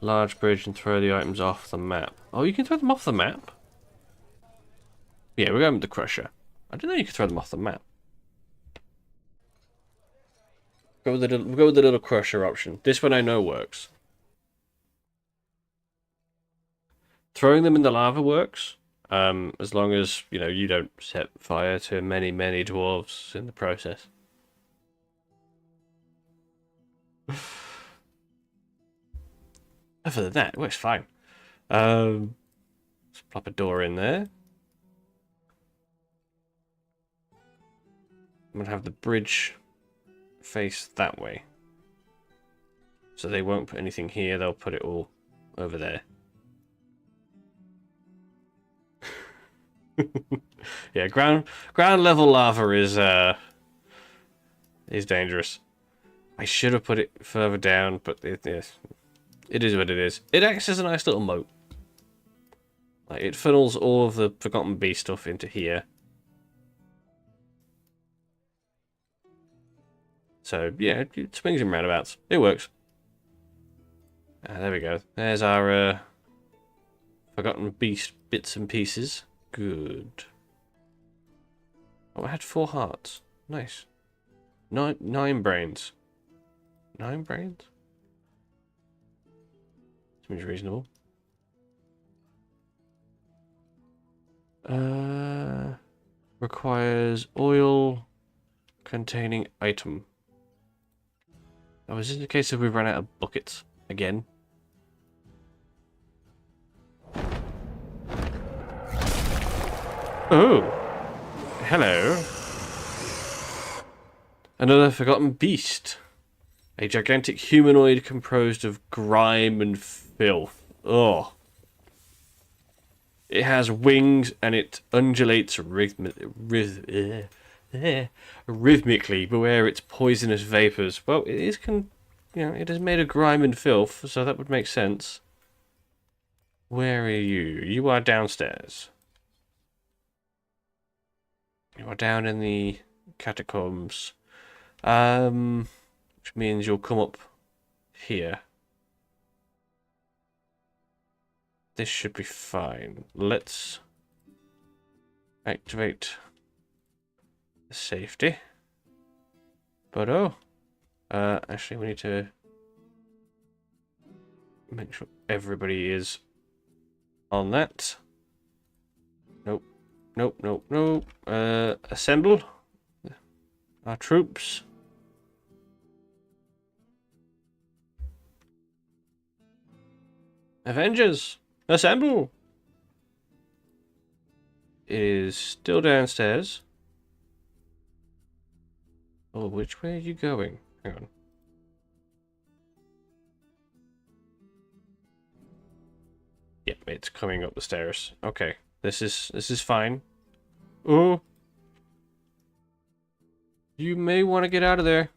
Large bridge and throw the items off the map. Oh, you can throw them off the map? Yeah, we're going with the crusher. I didn't know you could throw them off the map. We'll go with the little crusher option. This one I know works. Throwing them in the lava works, as long as you don't set fire to many dwarves in the process. Other than that, it works fine. Let's plop a door in there. I'm going to have the bridge face that way. So they won't put anything here, they'll put it all over there. Yeah, ground level lava is dangerous. I should have put it further down, but it is what it is. It acts as a nice little moat. Like, it funnels all of the Forgotten Beast stuff into here. So yeah, it swings and roundabouts. It works. There we go. There's our Forgotten Beast bits and pieces. Good. Oh, I had 4 hearts. Nice. 9 brains. 9 brains? Seems reasonable. Requires oil containing item. Oh, is this the case if we run out of buckets again? Oh, hello. Another Forgotten Beast. A gigantic humanoid composed of grime and filth. Oh. It has wings and it undulates rhythmically. Beware its poisonous vapors. Well, it is it is made of grime and filth, so that would make sense. Where are you? You are downstairs. You are down in the catacombs. Which means you'll come up here. This should be fine. Let's activate the safety. But actually we need to make sure everybody is on that. Nope. Nope, nope, nope. Assemble our troops. Avengers, assemble! It is still downstairs. Oh, which way are you going? Hang on. Yep, it's coming up the stairs. Okay, this is fine. Oh, you may want to get out of there.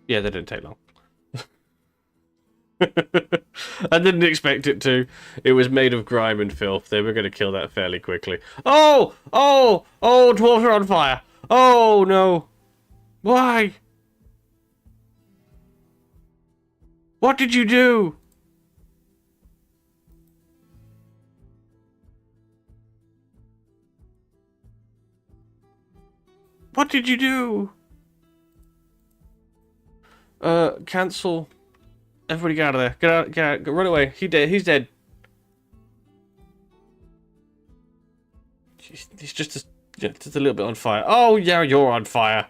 Yeah, that didn't take long. I didn't expect it to. It was made of grime and filth. They were going to kill that fairly quickly. Oh! Oh! Oh, dwarves are on fire! Oh, no! Why? What did you do? What did you do? Cancel. Everybody get out of there. Get out, run away. He's dead. He's just a little bit on fire. Oh, yeah, you're on fire.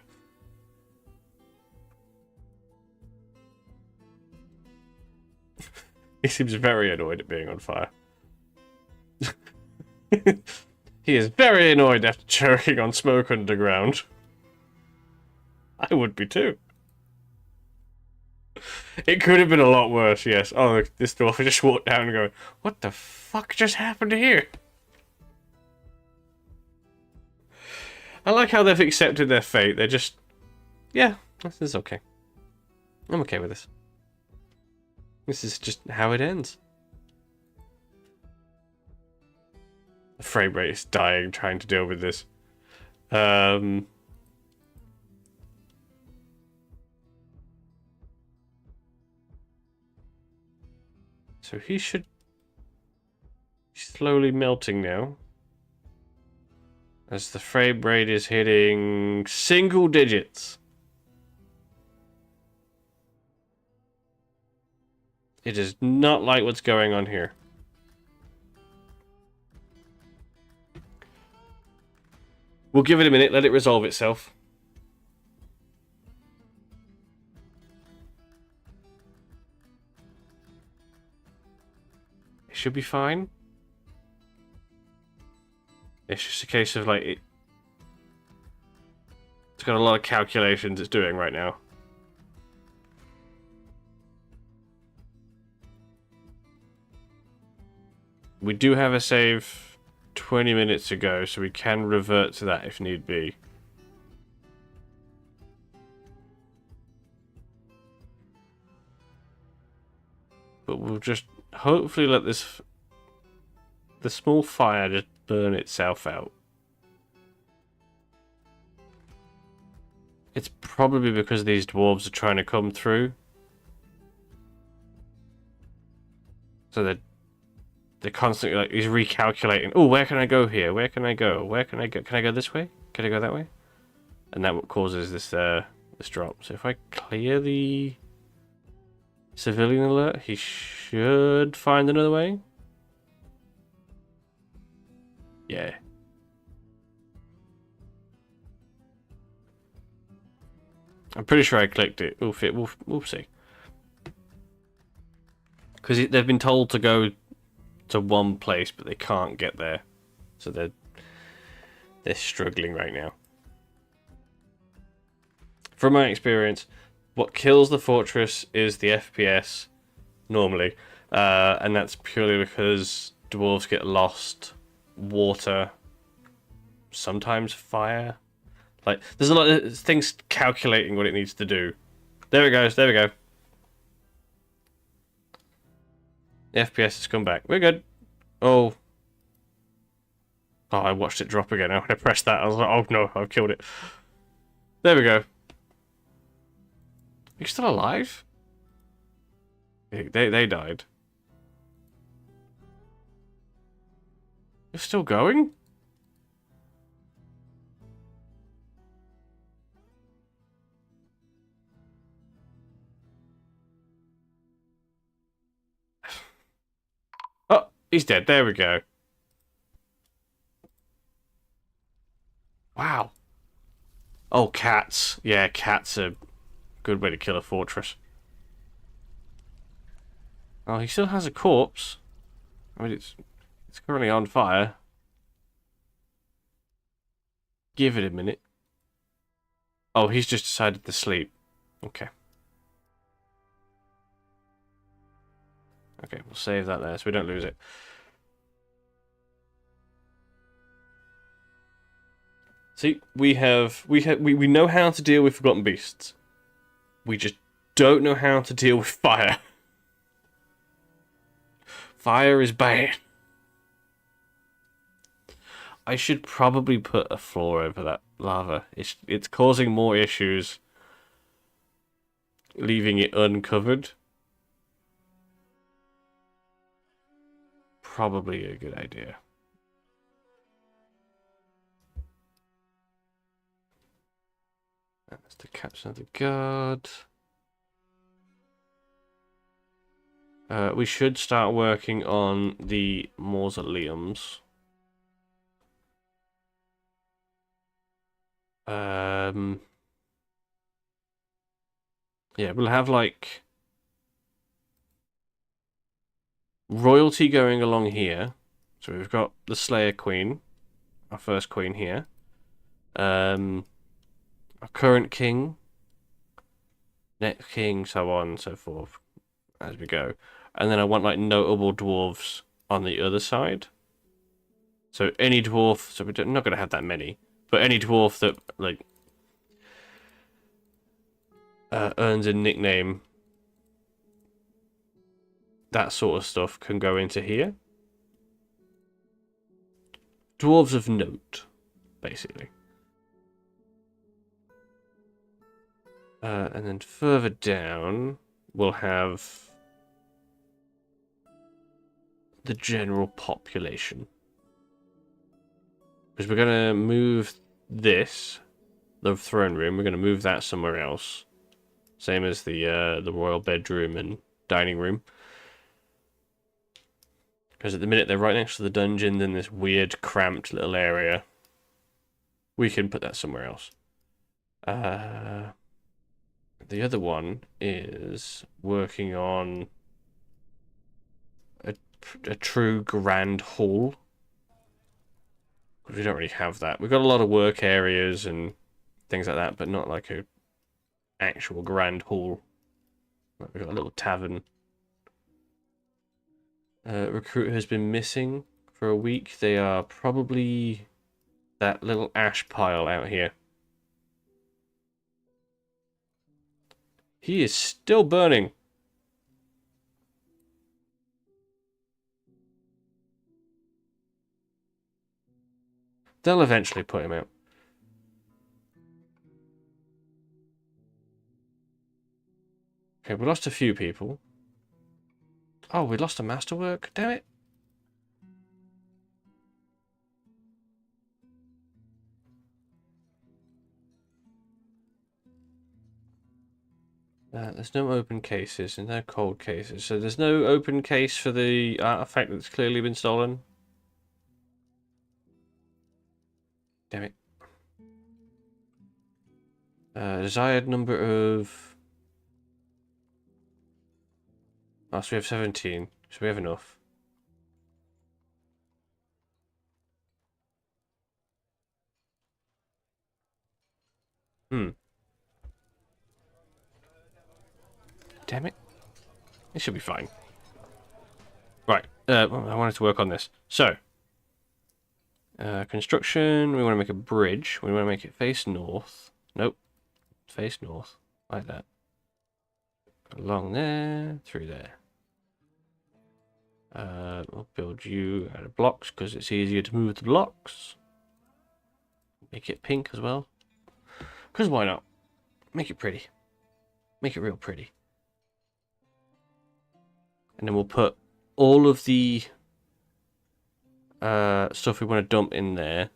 He seems very annoyed at being on fire. He is very annoyed after choking on smoke underground. I would be too. It could have been a lot worse, yes. Oh, look, this dwarf just walked down and going, what the fuck just happened here? I like how they've accepted their fate. They're just, yeah, this is okay. I'm okay with this. This is just how it ends. The frame rate is dying trying to deal with this. So he should be slowly melting now. As the frame rate is hitting single digits. It is not like what's going on here. We'll give it a minute, let it resolve itself. It should be fine. It's just a case of, like, it's got a lot of calculations it's doing right now. We do have a save 20 minutes ago, so we can revert to that if need be. But we'll just hopefully let the small fire just burn itself out. It's probably because these dwarves are trying to come through. So they're constantly, like, he's recalculating. Oh, where can I go here? Where can I go? Where can I go? Can I go this way? Can I go that way? And that what causes this this drop. So if I clear the civilian alert, he should find another way. Yeah. I'm pretty sure I clicked it. We'll see. Because they've been told to go to one place, but they can't get there. So they're struggling right now. From my experience, what kills the fortress is the FPS, normally. And that's purely because dwarves get lost, water, sometimes fire. Like, there's a lot of things calculating what it needs to do. There it goes, there we go. The FPS has come back. We're good. Oh. Oh, I watched it drop again. When I pressed that, I was like, oh no, I've killed it. There we go. You still alive? They died. You're still going? Oh, he's dead. There we go. Wow. Oh, cats. Yeah, cats are a good way to kill a fortress. Oh, he still has a corpse. I mean, it's currently on fire. Give it a minute. Oh, he's just decided to sleep. Okay. Okay, we'll save that there so we don't lose it. See, we know how to deal with Forgotten Beasts. We just don't know how to deal with fire. Fire is bad. I should probably put a floor over that lava. It's causing more issues leaving it uncovered. Probably a good idea. That's the captain of the guard. We should start working on the mausoleums. Yeah, we'll have, like, royalty going along here. So we've got the Slayer Queen, our first queen here. Our current king, next king, so on and so forth as we go. And then I want, like, notable dwarves on the other side. So any dwarf, so we're not going to have that many, but any dwarf that, like, earns a nickname, that sort of stuff can go into here. Dwarves of note, basically. And then further down, we'll have the general population. Because we're going to move this, the throne room, we're going to move that somewhere else. Same as the royal bedroom and dining room. Because at the minute they're right next to the dungeon in this weird cramped little area. We can put that somewhere else. The other one is working on a a true grand hall. Because we don't really have that. We've got a lot of work areas and things like that, but not like a actual grand hall. We've got a little tavern. Recruit has been missing for a week. They are probably that little ash pile out here. He is still burning. They'll eventually put him out. Okay, we lost a few people. Oh, we lost a masterwork? Damn it. There's no open cases and no cold cases. So there's no open case for the artifact that's clearly been stolen. Damn it. Desired number of... Oh, so we have 17. So we have enough. Damn it. It should be fine. Right. I wanted to work on this. So. Construction. We want to make a bridge. We want to make it face north. Nope. Face north. Like that. Along there. Through there. We'll build you out of blocks because it's easier to move the blocks. Make it pink as well. Because why not? Make it pretty. Make it real pretty. And then we'll put all of the stuff we want to dump in there.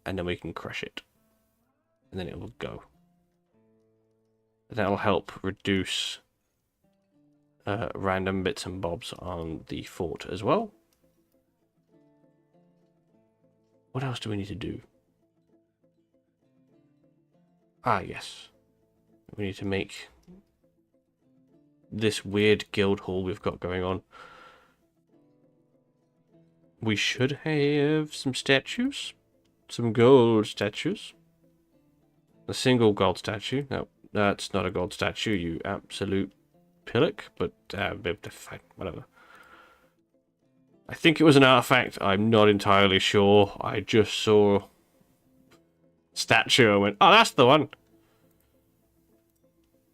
And then we can crush it. And then it will go. That'll help reduce random bits and bobs on the fort as well. What else do we need to do? Ah, yes. We need to make this weird guild hall we've got going on. We should have some statues. Some gold statues. A single gold statue. No, that's not a gold statue, you absolute pillock, but fine, whatever. I think it was an artifact. I'm not entirely sure. I just saw statue and went, oh, that's the one.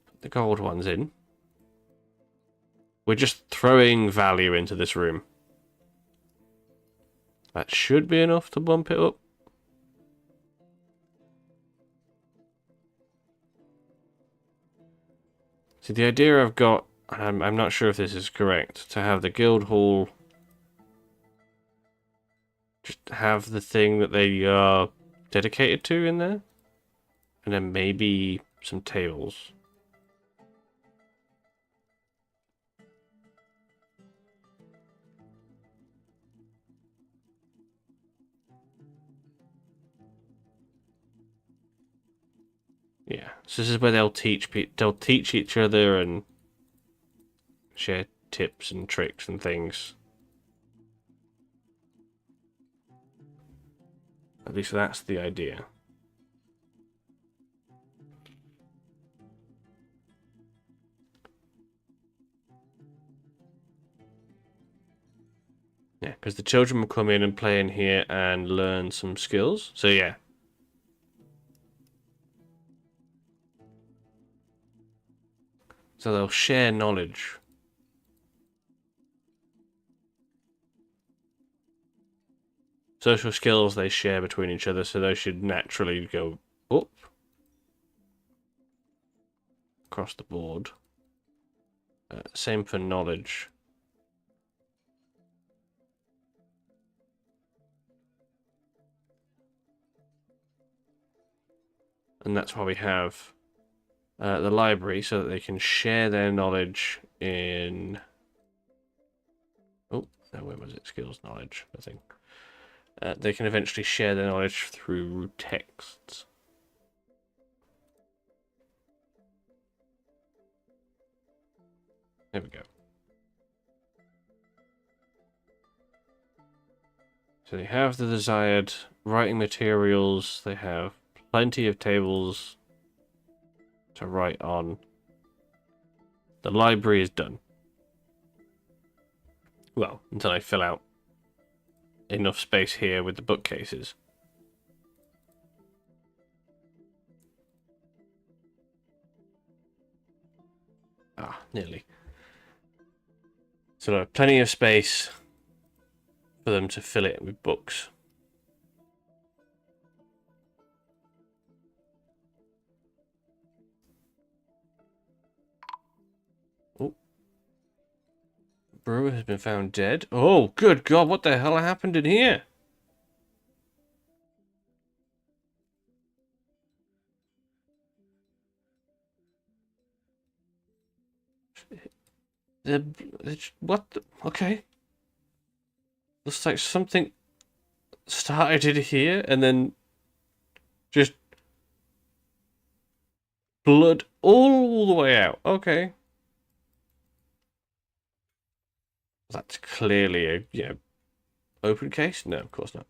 Put the gold ones in. We're just throwing value into this room. That should be enough to bump it up. See, the idea I've got, and I'm not sure if this is correct, to have the guild hall just have the thing that they are dedicated to in there. And then maybe some tables. Yeah, so this is where they'll teach each other and share tips and tricks and things. At least that's the idea. Yeah, because the children will come in and play in here and learn some skills. So yeah. So they'll share knowledge. Social skills they share between each other, so they should naturally go up. Across the board. Same for knowledge. And that's why we have the library, so that they can share their knowledge in... Oh, no, where was it? Skills, knowledge, I think. They can eventually share their knowledge through texts. There we go. So they have the desired writing materials. They have plenty of tables to write on. The library is done. Well, until I fill out enough space here with the bookcases. Ah, nearly. So plenty of space for them to fill it with books. Oh. Brewer has been found dead. Oh, good God, what the hell happened in here? What the, okay. Looks like something started here and then just blood all the way out. Okay. That's clearly a, open case? No, of course not.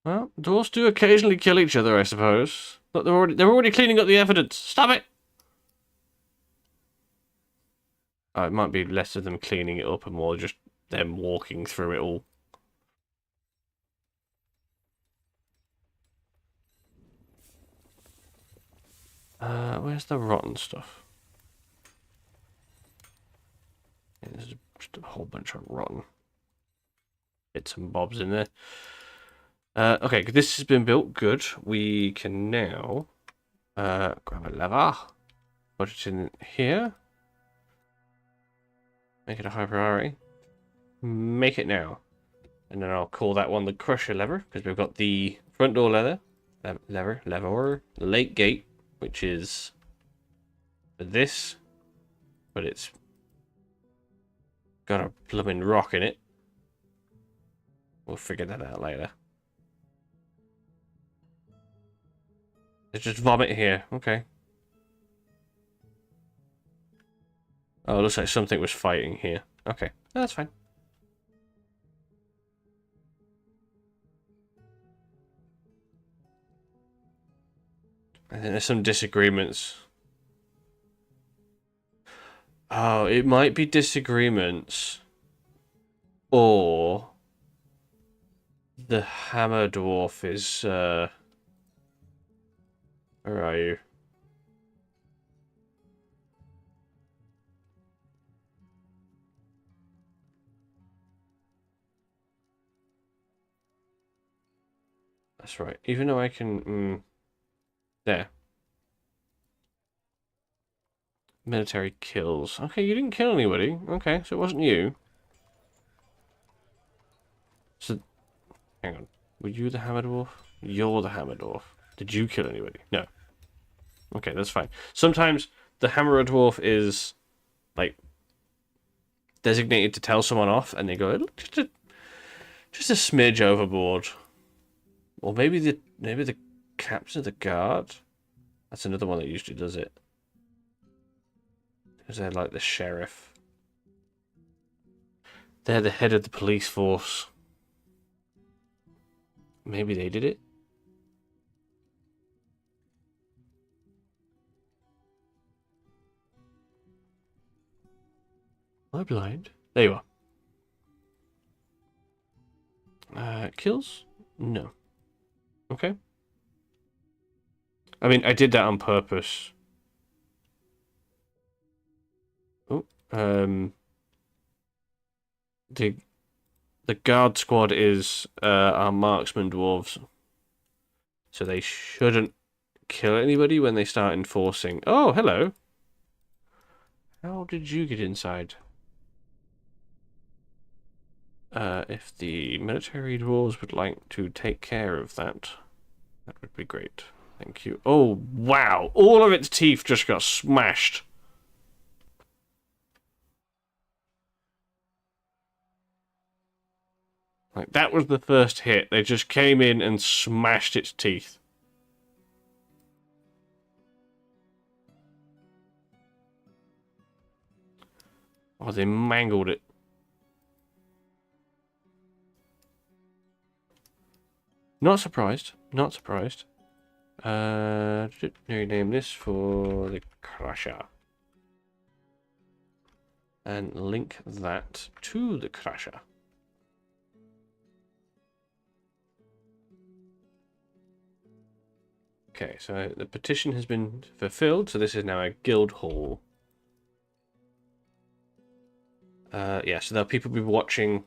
Well, dwarves do occasionally kill each other, I suppose. But they're already cleaning up the evidence. Stop it! Oh, it might be less of them cleaning it up and more just them walking through it all. Where's the rotten stuff? Yeah, there's just a whole bunch of rotten bits and bobs in there. Okay, this has been built. Good. We can now grab a lever, put it in here, make it a high priority, make it now, and then I'll call that one the crusher lever because we've got the front door lever, late gate, which is for this, but it's got a blooming rock in it. We'll figure that out later. There's just vomit here. Okay. Oh, it looks like something was fighting here. Okay, that's fine. I think there's some disagreements. Oh, it might be disagreements. Or the hammer dwarf is where are you? That's right. Even though I can there. Military kills. Okay, you didn't kill anybody. Okay, so it wasn't you. So hang on. Were you the hammer dwarf? You're the hammer dwarf. Did you kill anybody? No. Okay, that's fine. Sometimes the hammer dwarf is like designated to tell someone off, and they go just a smidge overboard, or maybe the captain of the guard. That's another one that usually does it, because they're like the sheriff. They're the head of the police force. Maybe they did it. Am I blind? There you are. Kills? No. Okay. I mean, I did that on purpose. Oh, the guard squad is our marksman dwarves, so they shouldn't kill anybody when they start enforcing. Oh, hello. How did you get inside? If the military dwarves would like to take care of that, that would be great. Thank you. Oh, wow. All of its teeth just got smashed. Like, that was the first hit. They just came in and smashed its teeth. Oh, they mangled it. Not surprised. Not surprised. Name this for the Crusher. And link that to the Crusher. Okay, so the petition has been fulfilled, so this is now a guild hall. Yeah, so there'll people be watching.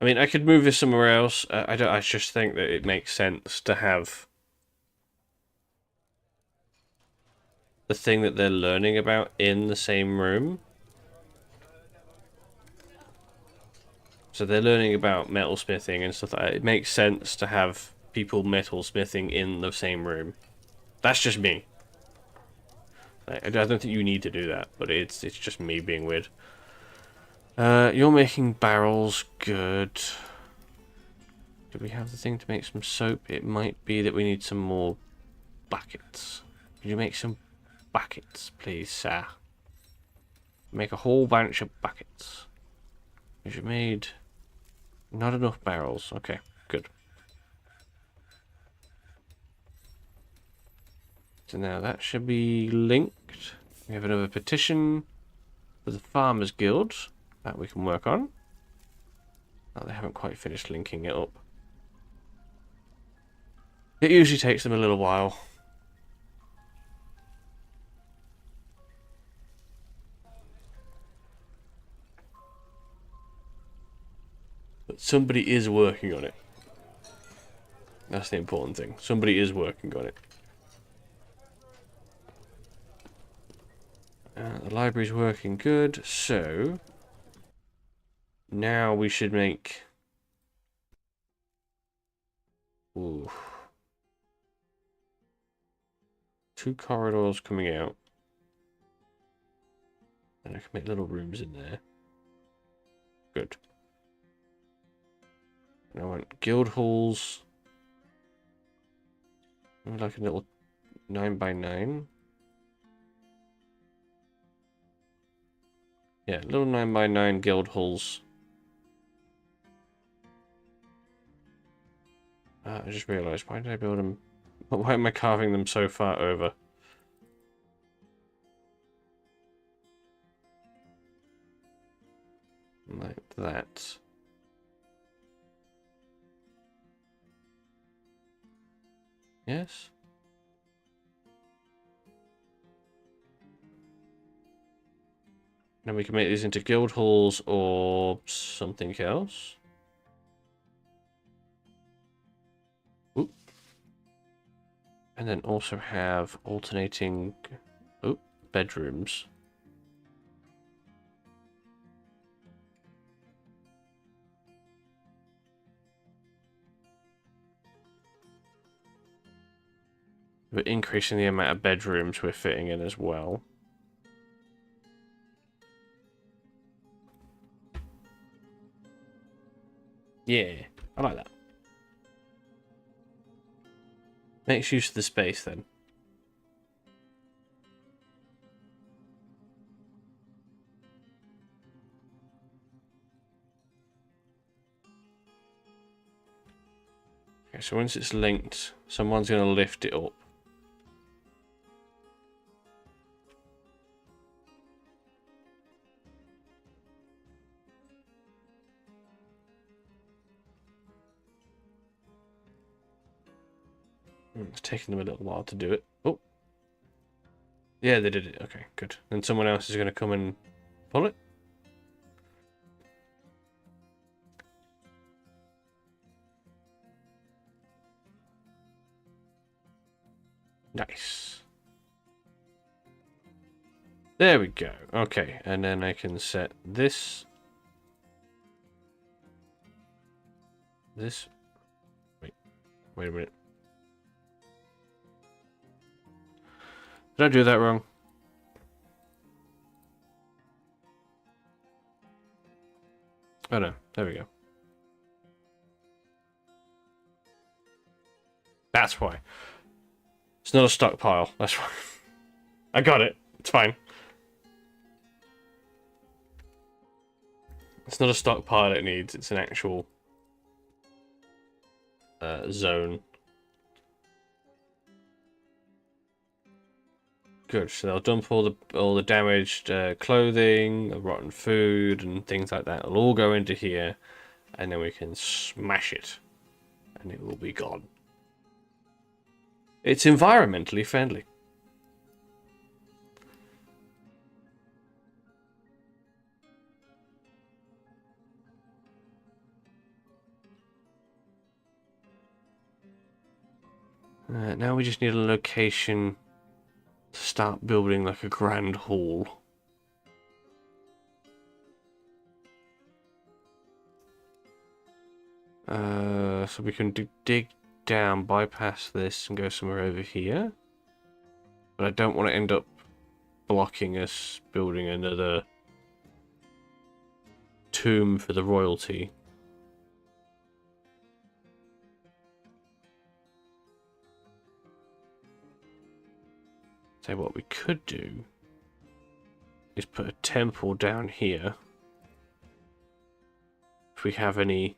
I mean, I could move this somewhere else. I just think that it makes sense to have the thing that they're learning about in the same room. So they're learning about metalsmithing and stuff like that. It makes sense to have people metalsmithing in the same room. That's just me. I don't think you need to do that, but it's just me being weird. You're making barrels. Good. Do we have the thing to make some soap? It might be that we need some more buckets. Could you make some buckets, please, sir? Make a whole bunch of buckets. Because you made not enough barrels. Okay, good. So now that should be linked. We have another petition for the Farmers Guild that we can work on. Oh, they haven't quite finished linking it up. It usually takes them a little while. But somebody is working on it. That's the important thing. Somebody is working on it. The library's working good, so now we should make... Ooh. 2 corridors coming out. And I can make little rooms in there. Good. And I want guild halls. Like a little 9x9. Yeah, little 9x9 guild halls. I just realised, why did I build them? Why am I carving them so far over? Like that. Yes? Then we can make these into guild halls or something else. Oop. And then also have alternating bedrooms. We're increasing the amount of bedrooms we're fitting in as well. Yeah, I like that. Makes use of the space then. Okay, so once it's linked, someone's going to lift it up. It's taking them a little while to do it. Oh. Yeah, they did it. Okay, good. Then someone else is going to come and pull it. Nice. There we go. Okay, and then I can set this. This. Wait a minute. Did I do that wrong? Oh no, there we go. That's why. It's not a stockpile, that's why. I got it. It's fine. It's not a stockpile it needs, it's an actual zone. Good, so they'll dump all the damaged clothing, the rotten food, and things like that. It'll all go into here, and then we can smash it, and it will be gone. It's environmentally friendly. Now we just need a location to start building like a grand hall. So we can dig down, bypass this, and go somewhere over here. But I don't want to end up blocking us building another tomb for the royalty. So what we could do is put a temple down here. If we have any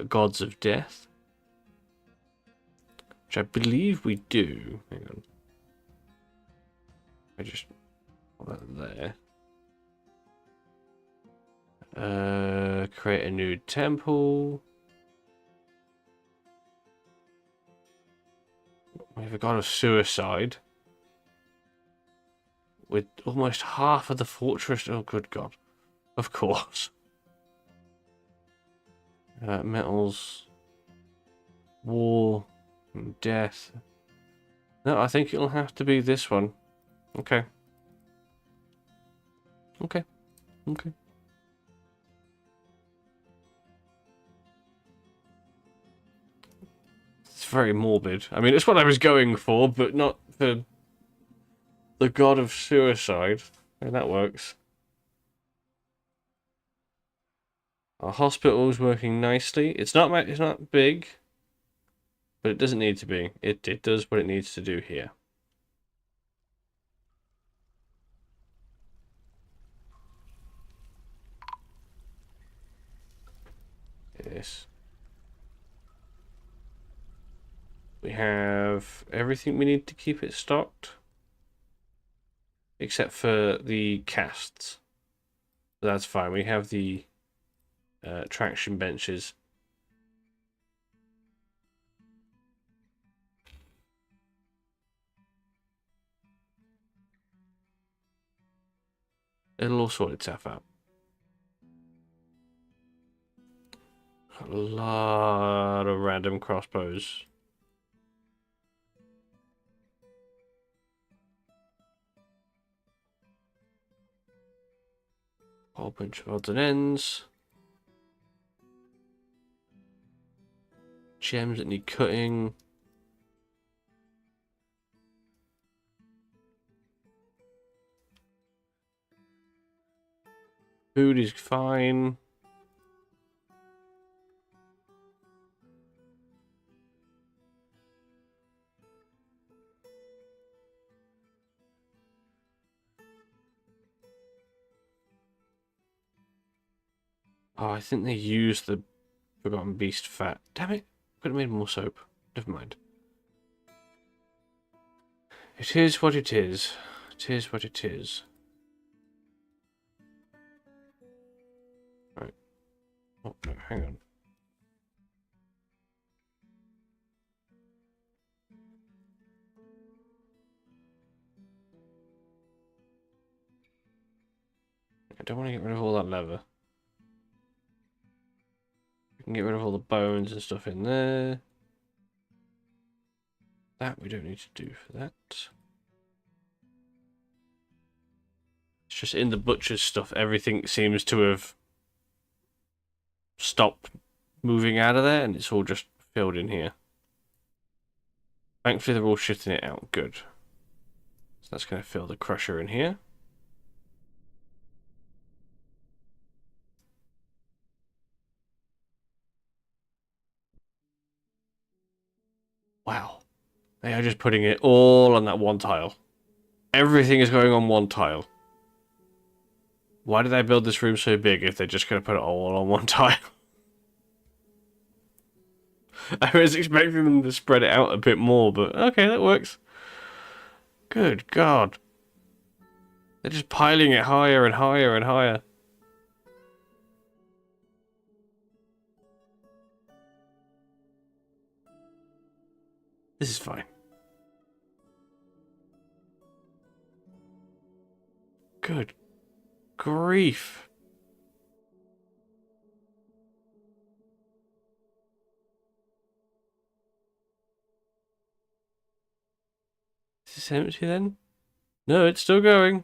gods of death, which I believe we do. Hang on. I just put that there. Create a new temple. We have a god of suicide. With almost half of the fortress. Oh, good god. Of course. Metals. War. And death. No, I think it'll have to be this one. Okay. Okay. Okay. It's very morbid. I mean, it's what I was going for, but not for the god of suicide. And that works. Our hospital's working nicely. It's not big, but it doesn't need to be. It does what it needs to do here. Yes. We have everything we need to keep it stocked. Except for the casts. That's fine. We have the traction benches. It'll all sort itself out. A lot of random crossbows. Whole bunch of odds and ends. Gems that need cutting. Food is fine. Oh, I think they used the Forgotten Beast fat. Damn it. Could have made more soap. Never mind. It is what it is. It is what it is. Right. Oh, no, hang on. I don't want to get rid of all that leather. We can get rid of all the bones and stuff in there. That we don't need to do for that. It's just in the butcher's stuff, everything seems to have stopped moving out of there, and it's all just filled in here. Thankfully, they're all shitting it out. Good. So that's going to fill the crusher in here. Wow. They are just putting it all on that one tile. everything is going on one tile. Why did they build this room so big if they're just going to put it all on one tile? I was expecting them to spread it out a bit more, but okay, that works. Good God. They're just piling it higher and higher and higher. This is fine. Good grief. Is this empty then? No, it's still going.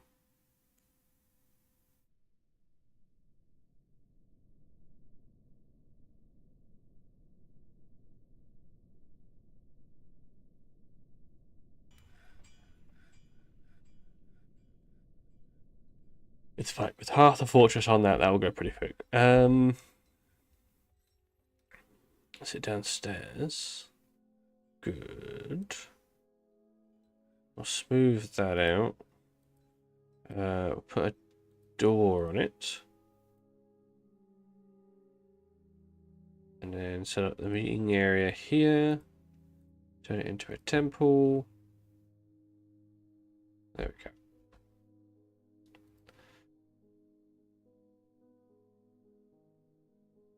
It's fine. With half the fortress on that will go pretty quick. Sit downstairs. Good. I'll smooth that out. Put a door on it. And then set up the meeting area here. Turn it into a temple. There we go.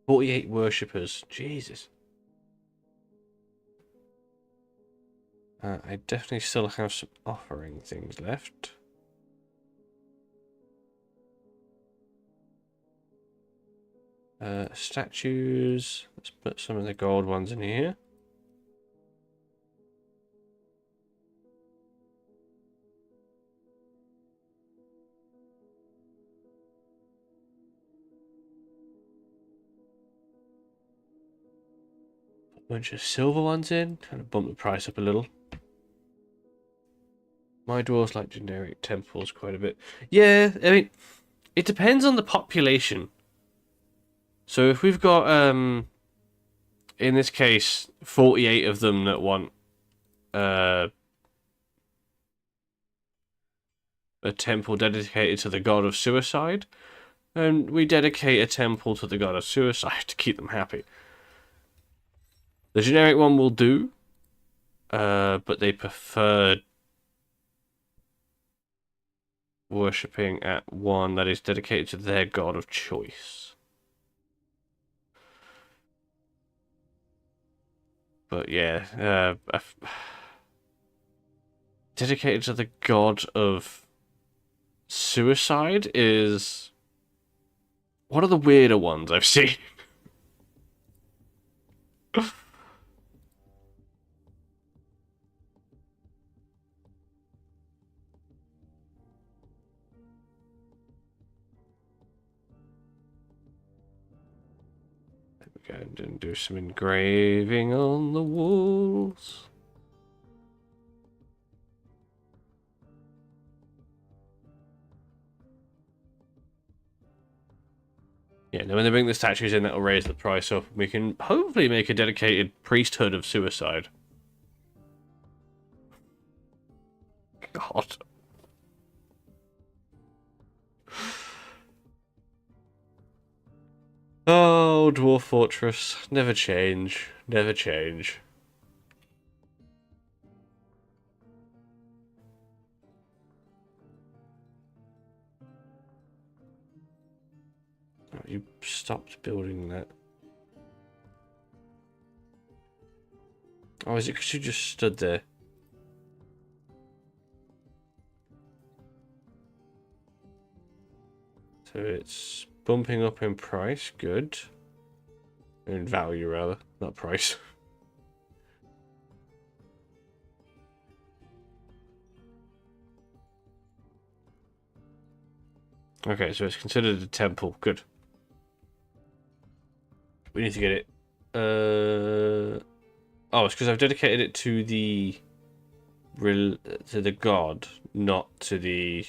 "48 worshippers." Jesus. I definitely still have some offering things left. Statues. Let's put some of the gold ones in here. Put a bunch of silver ones in. Kind of bump the price up a little. My dwarves like generic temples quite a bit. Yeah, I mean, it depends on the population. So if we've got, in this case, 48 of them that want a temple dedicated to the god of suicide, and we dedicate a temple to the god of suicide to keep them happy. The generic one will do, but they prefer worshipping at one that is dedicated to their god of choice. But yeah, dedicated to the god of suicide is one of the weirder ones I've seen. Go and do some engraving on the walls. Yeah, now when they bring the statues in, that'll raise the price up. We can hopefully make a dedicated priesthood of suicide. God. Oh, Dwarf Fortress. Never change. Never change. Oh, you stopped building that. Oh, is it because you just stood there? So it's bumping up in price. Good. In value, rather. Not price. Okay, so it's considered a temple. Good. We need to get it. Oh, it's because I've dedicated it to the god, not to the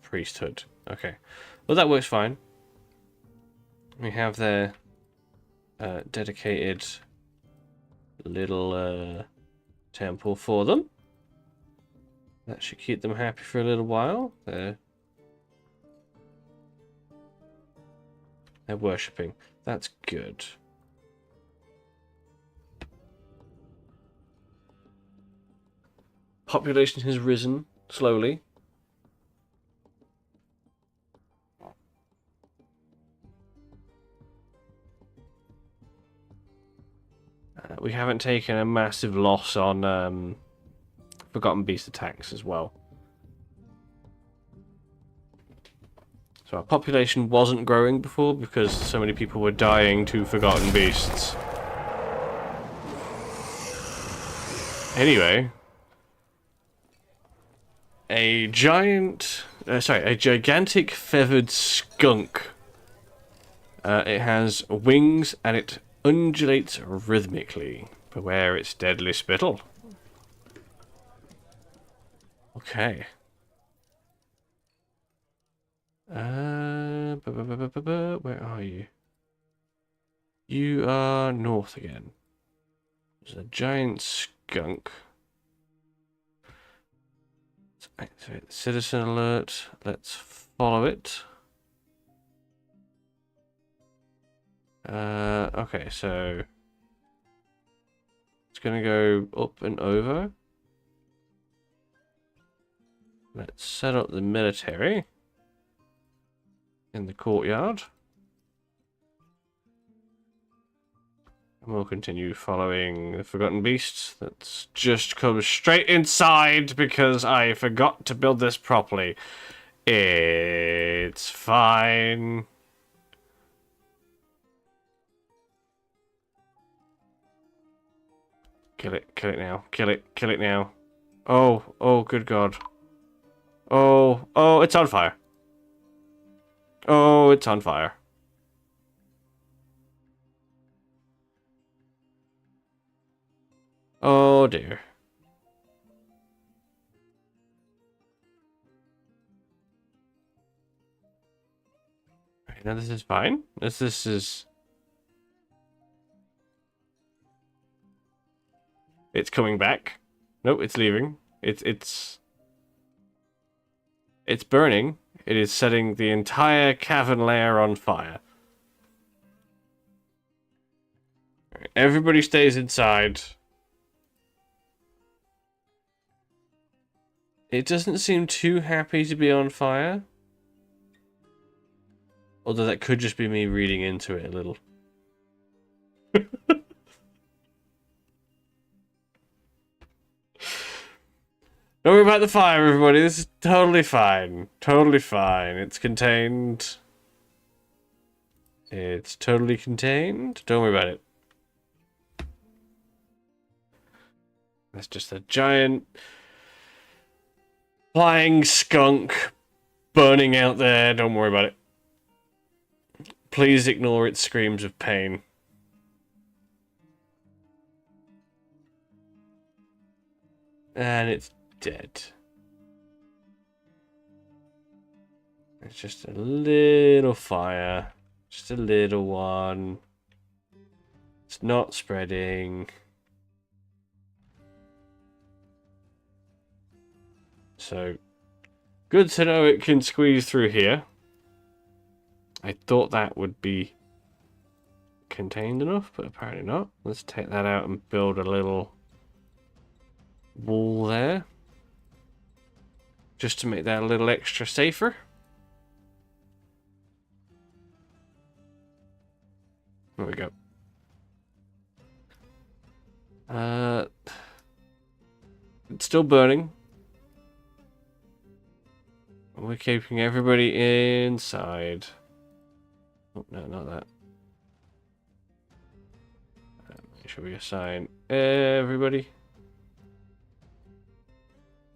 priesthood. Okay. Well, that works fine. We have their dedicated little temple for them. That should keep them happy for a little while. They're worshipping. That's good. Population has risen slowly. We haven't taken a massive loss on Forgotten Beast attacks as well. So our population wasn't growing before because so many people were dying to Forgotten Beasts. Anyway, a gigantic feathered skunk. It has wings and it undulates rhythmically. Beware its deadly spittle. Okay. Where are you? You are north again. There's a giant skunk. Let's activate the citizen alert. Let's follow it. Okay, so it's gonna go up and over. Let's set up the military in the courtyard. And we'll continue following the Forgotten Beast that's just come straight inside because I forgot to build this properly. It's fine. Kill it now, kill it now. Oh, good God. Oh, it's on fire. Oh, it's on fire. Oh dear. Right, now this is fine. This is... It's coming back. Nope, it's leaving. It's burning. It is setting the entire cavern layer on fire. Right, everybody stays inside. It doesn't seem too happy to be on fire. Although that could just be me reading into it a little. Don't worry about the fire, everybody. This is totally fine. Totally fine. It's contained. It's totally contained. Don't worry about it. That's just a giant flying skunk burning out there. Don't worry about it. Please ignore its screams of pain. And it's dead. It's just a little fire. Just a little one. It's not spreading. So, good to know it can squeeze through here. I thought that would be contained enough, but apparently not. Let's take that out and build a little wall there. Just to make that a little extra safer. There we go. It's still burning. We're keeping everybody inside. Oh, no, not that. Make sure we assign everybody.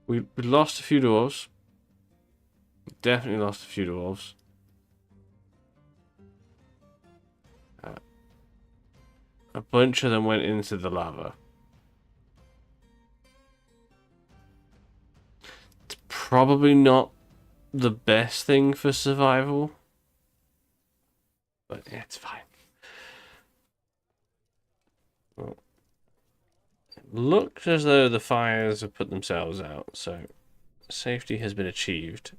We lost a few dwarves. Definitely lost a few dwarves. A bunch of them went into the lava. It's probably not the best thing for survival. But yeah, it's fine. Well, it looks as though the fires have put themselves out, so Safety has been achieved.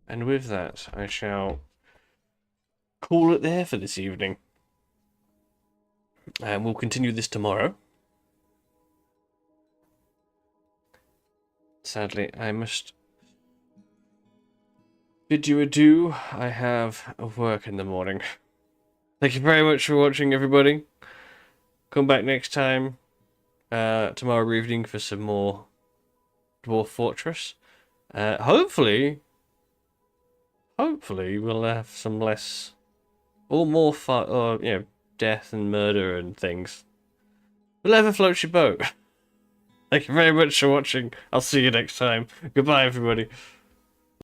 And with that, I shall call it there for this evening. And we'll continue this tomorrow. Sadly, I must bid you adieu. I have work in the morning. Thank you very much for watching, everybody. Come back next time, tomorrow evening, for some more Dwarf Fortress. Hopefully we'll have some less, or more fun, or, you know, death and murder and things. We'll ever float your boat. Thank you very much for watching. I'll see you next time. Goodbye, everybody.